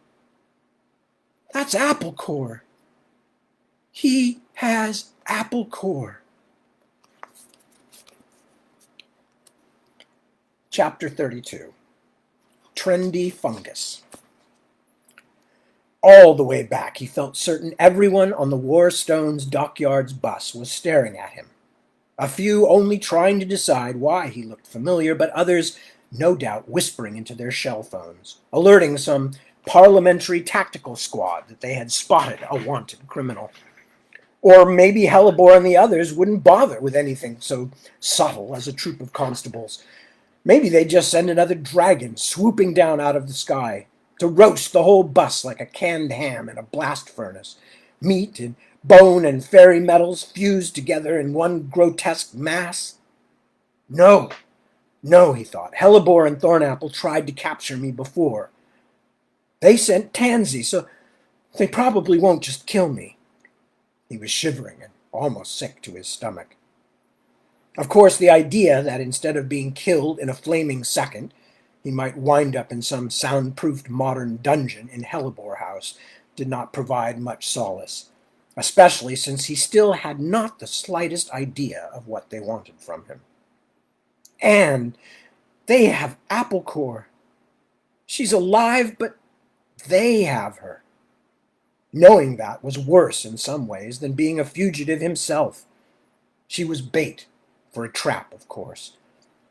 that's apple core. He has apple core." Chapter 32. Trendy Fungus. All the way back, he felt certain everyone on the Warstones Dockyards bus was staring at him. A few only trying to decide why he looked familiar, but others no doubt whispering into their shell phones, alerting some parliamentary tactical squad that they had spotted a wanted criminal. Or maybe Hellebore and the others wouldn't bother with anything so subtle as a troop of constables. Maybe they'd just send another dragon swooping down out of the sky to roast the whole bus like a canned ham in a blast furnace. Meat and bone and fairy metals fused together in one grotesque mass. No, no, he thought. Hellebore and Thornapple tried to capture me before. They sent Tansy, so they probably won't just kill me. He was shivering and almost sick to his stomach. Of course, the idea that instead of being killed in a flaming second, he might wind up in some soundproofed modern dungeon in Hellebore House did not provide much solace, especially since he still had not the slightest idea of what they wanted from him. And they have Applecore. She's alive, but they have her. Knowing that was worse in some ways than being a fugitive himself. She was bait for a trap, of course.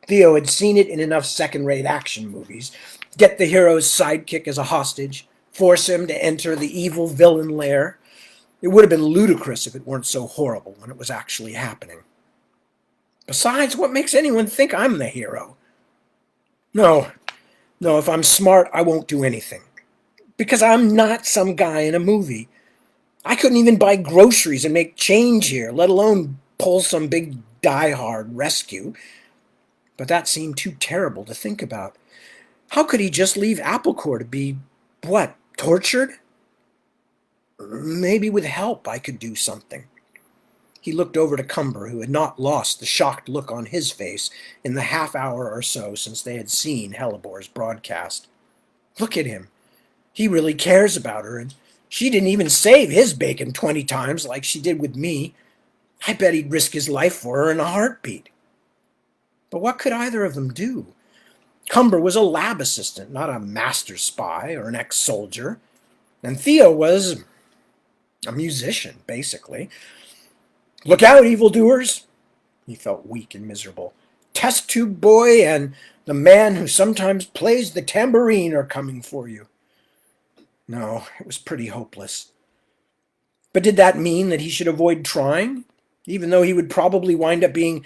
Theo had seen it in enough second-rate action movies. Get the hero's sidekick as a hostage, force him to enter the evil villain lair. It would have been ludicrous if it weren't so horrible when it was actually happening. Besides, what makes anyone think I'm the hero? No, if I'm smart, I won't do anything. Because I'm not some guy in a movie. I couldn't even buy groceries and make change here, let alone pull some big die-hard rescue. But that seemed too terrible to think about. How could he just leave Applecore to be, tortured? Maybe with help I could do something. He looked over to Cumber, who had not lost the shocked look on his face in the half hour or so since they had seen Hellebore's broadcast. Look at him. He really cares about her, and she didn't even save his bacon 20 times like she did with me. I bet he'd risk his life for her in a heartbeat. But what could either of them do? Cumber was a lab assistant, not a master spy or an ex-soldier. And Theo was a musician, basically. Look out, evildoers! He felt weak and miserable. Test tube boy and the man who sometimes plays the tambourine are coming for you. No, it was pretty hopeless. But did that mean that he should avoid trying, even though he would probably wind up being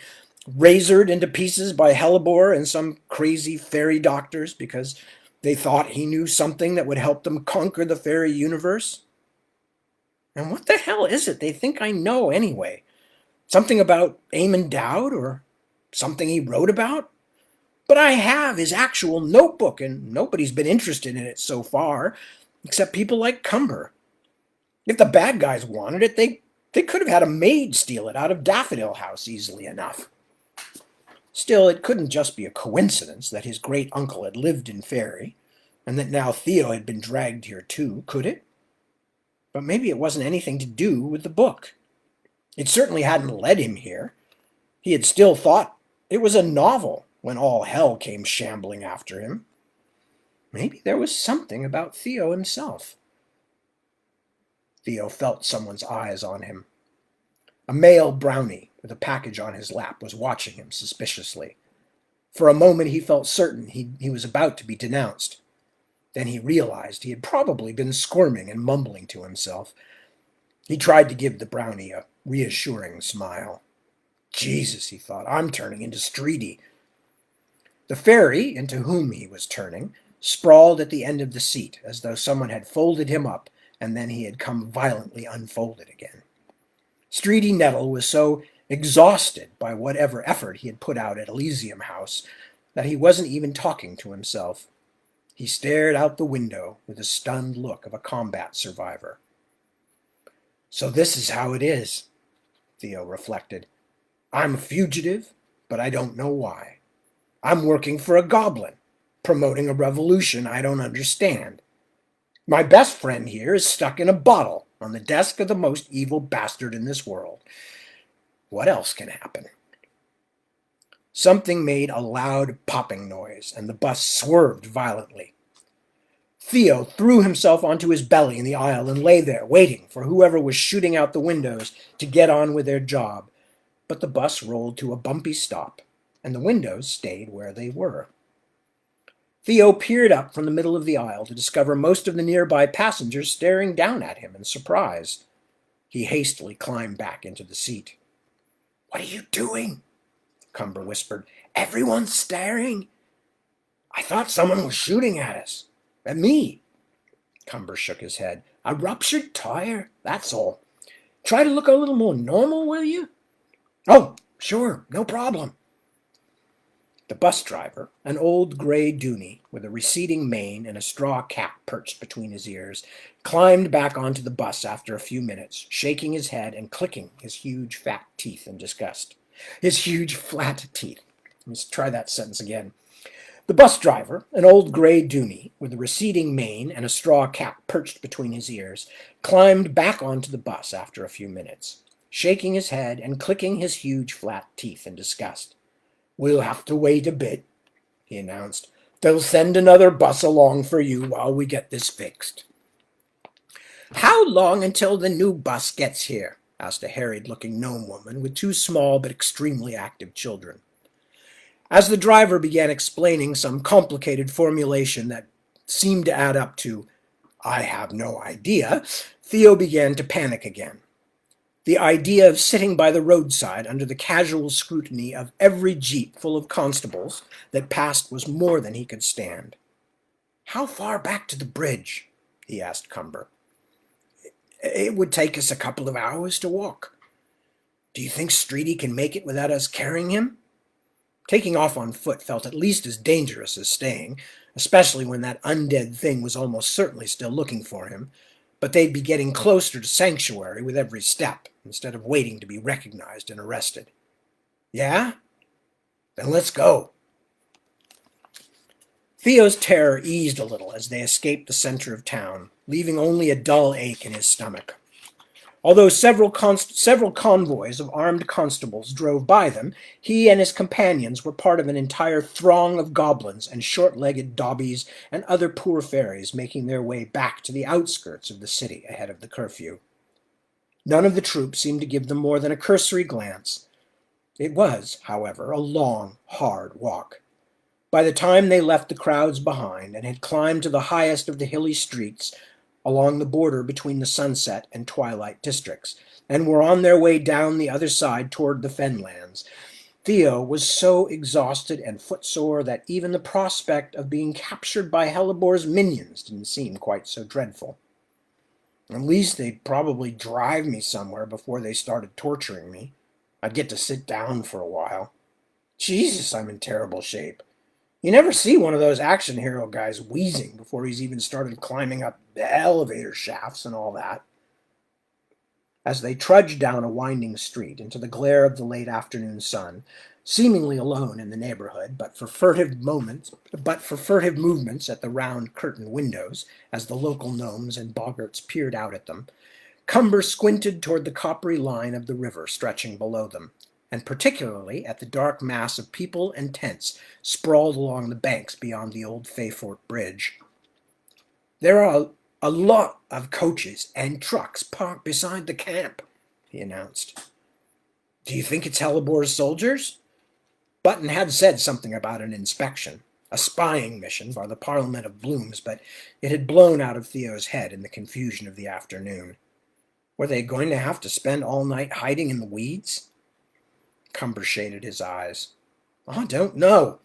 razored into pieces by Hellebore and some crazy fairy doctors because they thought he knew something that would help them conquer the fairy universe? And what the hell is it they think I know anyway? Something about Eamon Dowd or something he wrote about? But I have his actual notebook, and nobody's been interested in it so far, except people like Cumber. If the bad guys wanted it, they could have had a maid steal it out of Daffodil House easily enough. Still, it couldn't just be a coincidence that his great-uncle had lived in Fairy, and that now Theo had been dragged here too, could it? But maybe it wasn't anything to do with the book. It certainly hadn't led him here. He had still thought it was a novel when all hell came shambling after him. Maybe there was something about Theo himself. Theo felt someone's eyes on him. A male brownie with a package on his lap was watching him suspiciously. For a moment he felt certain he was about to be denounced. Then he realized he had probably been squirming and mumbling to himself. He tried to give the brownie a reassuring smile. Jesus, he thought, I'm turning into Streety. The fairy, into whom he was turning, sprawled at the end of the seat, as though someone had folded him up, and then he had come violently unfolded again. Streety Nettle was so exhausted by whatever effort he had put out at Elysium House that he wasn't even talking to himself. He stared out the window with the stunned look of a combat survivor. So this is how it is, Theo reflected. I'm a fugitive, but I don't know why. I'm working for a goblin, promoting a revolution I don't understand. My best friend here is stuck in a bottle on the desk of the most evil bastard in this world. What else can happen? Something made a loud popping noise, and the bus swerved violently. Theo threw himself onto his belly in the aisle and lay there, waiting for whoever was shooting out the windows to get on with their job. But the bus rolled to a bumpy stop, and the windows stayed where they were. Theo peered up from the middle of the aisle to discover most of the nearby passengers staring down at him in surprise. He hastily climbed back into the seat. "What are you doing?" Cumber whispered. "Everyone's staring." "I thought someone was shooting at us. At me." Cumber shook his head. "A ruptured tire, that's all. Try to look a little more normal, will you?" "Oh, sure, no problem." The bus driver, an old gray doony with a receding mane and a straw cap perched between his ears, climbed back onto the bus after a few minutes, shaking his head and clicking his huge fat teeth in disgust. His huge flat teeth. Let's try that sentence again. The bus driver, an old gray doony with a receding mane and a straw cap perched between his ears, climbed back onto the bus after a few minutes, shaking his head and clicking his huge flat teeth in disgust. "We'll have to wait a bit," he announced. "They'll send another bus along for you while we get this fixed." "How long until the new bus gets here?" asked a harried-looking gnome woman with two small but extremely active children. As the driver began explaining some complicated formulation that seemed to add up to, "I have no idea," Theo began to panic again. The idea of sitting by the roadside under the casual scrutiny of every jeep full of constables that passed was more than he could stand. "How far back to the bridge?" he asked Cumber. "It would take us a couple of hours to walk." "Do you think Streety can make it without us carrying him?" Taking off on foot felt at least as dangerous as staying, especially when that undead thing was almost certainly still looking for him, but they'd be getting closer to sanctuary with every step, instead of waiting to be recognized and arrested. "Yeah? Then let's go." Theo's terror eased a little as they escaped the center of town, leaving only a dull ache in his stomach. Although several convoys of armed constables drove by them, he and his companions were part of an entire throng of goblins and short-legged dobbies and other poor fairies making their way back to the outskirts of the city ahead of the curfew. None of the troop seemed to give them more than a cursory glance. It was, however, a long, hard walk. By the time they left the crowds behind and had climbed to the highest of the hilly streets along the border between the Sunset and Twilight districts, and were on their way down the other side toward the Fenlands, Theo was so exhausted and footsore that even the prospect of being captured by Hellebor's minions didn't seem quite so dreadful. At least they'd probably drive me somewhere before they started torturing me. I'd get to sit down for a while. Jesus, I'm in terrible shape. You never see one of those action hero guys wheezing before he's even started climbing up the elevator shafts and all that. As they trudged down a winding street into the glare of the late afternoon sun, seemingly alone in the neighborhood, but for furtive movements at the round curtained windows, as the local gnomes and boggarts peered out at them, Cumber squinted toward the coppery line of the river stretching below them, and particularly at the dark mass of people and tents sprawled along the banks beyond the old Fayfort Bridge. "There are a lot of coaches and trucks parked beside the camp," he announced. "Do you think it's Hellebor's soldiers?" Button had said something about an inspection, a spying mission by the Parliament of Blooms, but it had blown out of Theo's head in the confusion of the afternoon. Were they going to have to spend all night hiding in the weeds? Cumber shaded his eyes. "I don't know.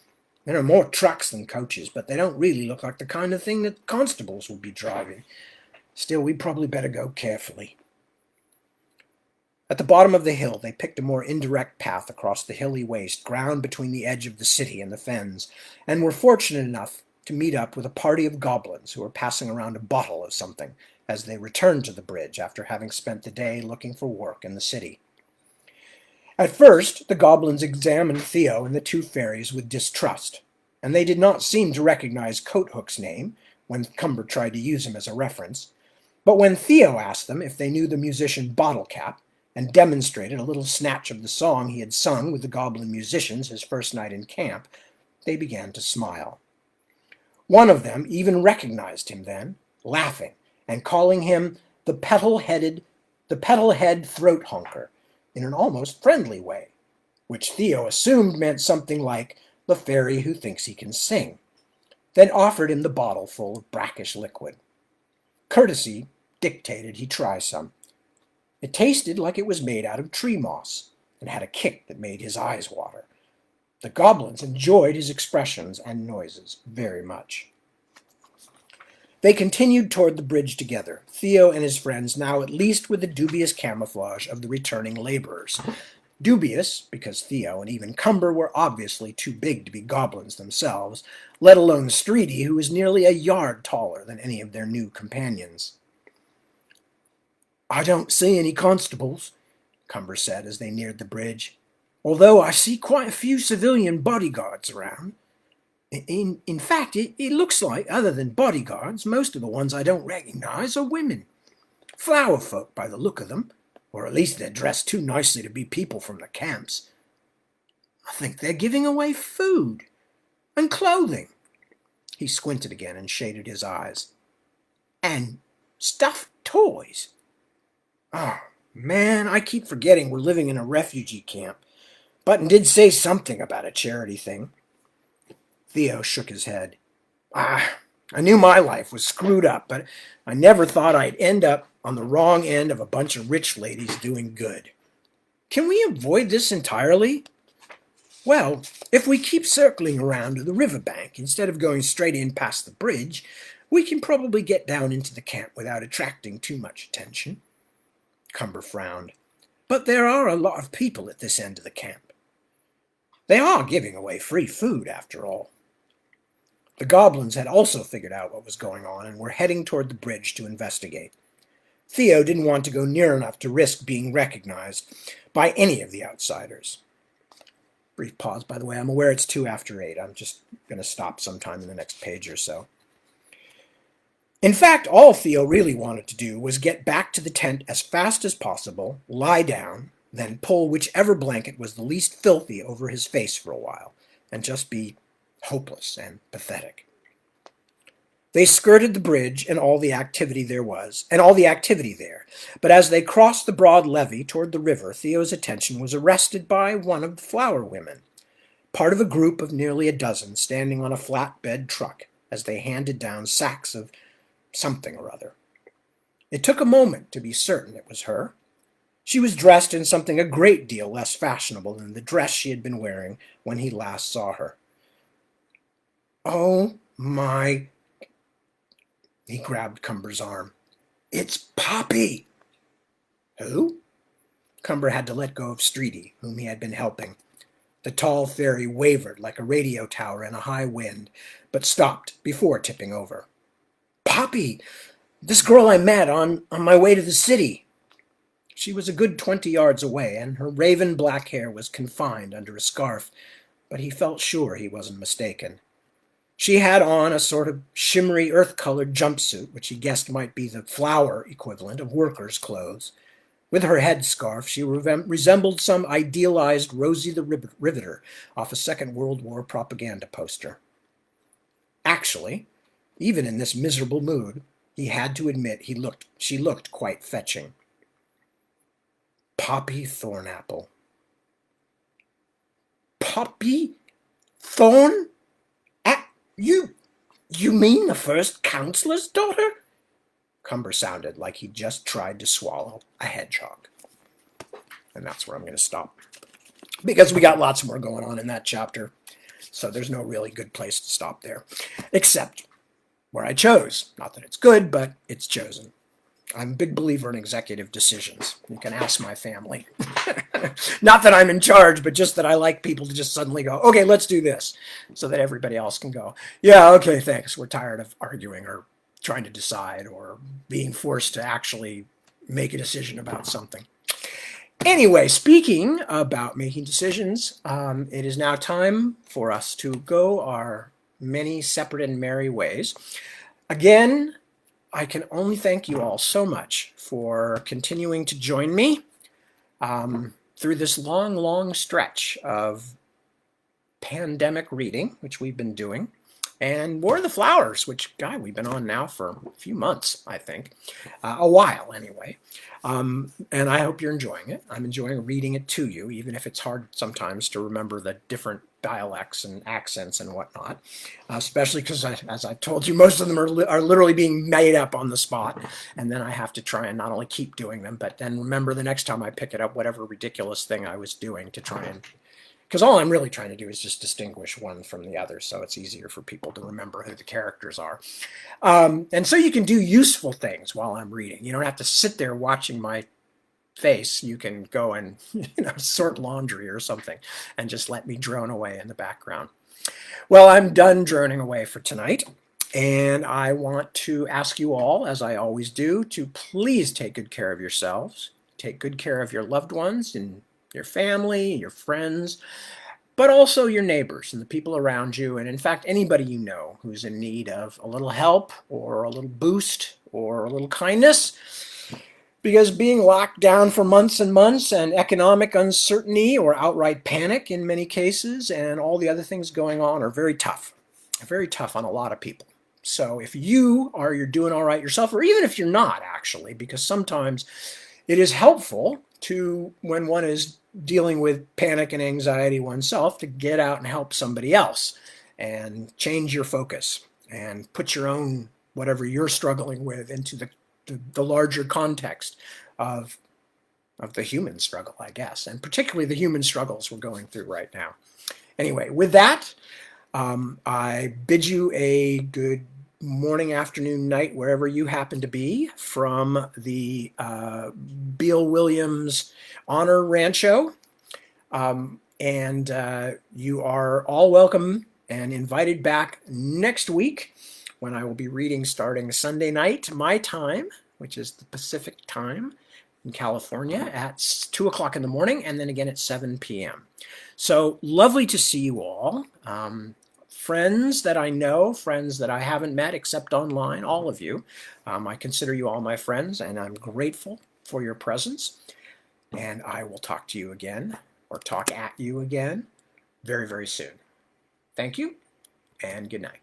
There are more trucks than coaches, but they don't really look like the kind of thing that constables would be driving. Still, we'd probably better go carefully." At the bottom of the hill, they picked a more indirect path across the hilly waste ground between the edge of the city and the fens, and were fortunate enough to meet up with a party of goblins who were passing around a bottle of something as they returned to the bridge after having spent the day looking for work in the city. At first, the goblins examined Theo and the two fairies with distrust, and they did not seem to recognize Coathook's name when Cumber tried to use him as a reference. But when Theo asked them if they knew the musician Bottlecap, and demonstrated a little snatch of the song he had sung with the goblin musicians his first night in camp, they began to smile. One of them even recognized him then, laughing, and calling him the petal-head throat honker, in an almost friendly way, which Theo assumed meant something like the fairy who thinks he can sing, then offered him the bottle full of brackish liquid. Courtesy dictated he try some. It tasted like it was made out of tree moss and had a kick that made his eyes water. The goblins enjoyed his expressions and noises very much. They continued toward the bridge together, Theo and his friends now at least with the dubious camouflage of the returning laborers. Dubious, because Theo and even Cumber were obviously too big to be goblins themselves, let alone Streety, who was nearly a yard taller than any of their new companions. "I don't see any constables," Cumber said as they neared the bridge, "although I see quite a few civilian bodyguards around. In fact, it looks like, other than bodyguards, most of the ones I don't recognize are women. Flower folk by the look of them, or at least they're dressed too nicely to be people from the camps. I think they're giving away food and clothing." He squinted again and shaded his eyes. "And stuffed toys. Oh, man, I keep forgetting we're living in a refugee camp. Button did say something about a charity thing." Theo shook his head. I knew my life was screwed up, but I never thought I'd end up on the wrong end of a bunch of rich ladies doing good. Can we avoid this entirely? Well, if we keep circling around to the riverbank instead of going straight in past the bridge, we can probably get down into the camp without attracting too much attention. Cumber frowned. But there are a lot of people at this end of the camp. They are giving away free food, after all. The goblins had also figured out what was going on and were heading toward the bridge to investigate. Theo didn't want to go near enough to risk being recognized by any of the outsiders. Brief pause, by the way. I'm aware it's 2 after 8. I'm just going to stop sometime in the next page or so. In fact, all Theo really wanted to do was get back to the tent as fast as possible, lie down, then pull whichever blanket was the least filthy over his face for a while, and just be hopeless and pathetic. They skirted the bridge and all the activity there, but as they crossed the broad levee toward the river, Theo's attention was arrested by one of the flower women, part of a group of nearly a dozen standing on a flatbed truck as they handed down sacks of something or other. It took a moment to be certain it was her. She was dressed in something a great deal less fashionable than the dress she had been wearing when he last saw her. "Oh my..." He grabbed Cumber's arm. "It's Poppy!" "Who?" Cumber had to let go of Streety, whom he had been helping. The tall fairy wavered like a radio tower in a high wind, but stopped before tipping over. "Poppy! This girl I met on my way to the city." She was a good 20 yards away, and her raven black hair was confined under a scarf, but he felt sure he wasn't mistaken. She had on a sort of shimmery earth-colored jumpsuit, which he guessed might be the flower equivalent of workers' clothes. With her headscarf, she resembled some idealized Rosie the Riveter off a Second World War propaganda poster. Actually, even in this miserable mood, he had to admit she looked quite fetching. Poppy Thornapple. Poppy Thorn? You mean the first counselor's daughter? Cumber sounded like he just tried to swallow a hedgehog. And that's where I'm going to stop, because we got lots more going on in that chapter. So there's no really good place to stop there, except where I chose. Not that it's good, but it's chosen. I'm a big believer in executive decisions. You can ask my family. Not that I'm in charge, but just that I like people to just suddenly go, okay, let's do this, so that everybody else can go, yeah, okay, thanks. We're tired of arguing or trying to decide or being forced to actually make a decision about something. Anyway, speaking about making decisions, it is now time for us to go our many separate and merry ways. Again, I can only thank you all so much for continuing to join me through this long, long stretch of pandemic reading, which we've been doing, and War of the Flowers, which, God, we've been on now for a few months, I think, a while anyway. And I hope you're enjoying it. I'm enjoying reading it to you, even if it's hard sometimes to remember the different dialects and accents and whatnot, especially because, as I told you, most of them are literally being made up on the spot. And then I have to try and not only keep doing them, but then remember the next time I pick it up, whatever ridiculous thing I was doing to try and, because all I'm really trying to do is just distinguish one from the other, so it's easier for people to remember who the characters are. And so you can do useful things while I'm reading. You don't have to sit there watching my face. You can go and sort laundry or something and just let me drone away in the background. Well, I'm done droning away for tonight, and I want to ask you all, as I always do, to please take good care of yourselves, take good care of your loved ones and your family, your friends, but also your neighbors and the people around you, and in fact anybody you know who's in need of a little help or a little boost or a little kindness. Because being locked down for months and months, and economic uncertainty or outright panic in many cases, and all the other things going on are very tough on a lot of people. So if you're doing all right yourself, or even if you're not actually, because sometimes it is helpful to, when one is dealing with panic and anxiety oneself, to get out and help somebody else and change your focus and put your own, whatever you're struggling with, into the larger context of the human struggle, I guess, and particularly the human struggles we're going through right now. Anyway, with that, I bid you a good morning, afternoon, night, wherever you happen to be, from the Beale Williams Honor Rancho. And you are all welcome and invited back next week, when I will be reading starting Sunday night, my time, which is the Pacific time in California, at 2 o'clock in the morning, and then again at 7 p.m. So lovely to see you all. Friends that I know, friends that I haven't met except online, all of you. I consider you all my friends, and I'm grateful for your presence. And I will talk to you again, or talk at you again, very, very soon. Thank you, and good night.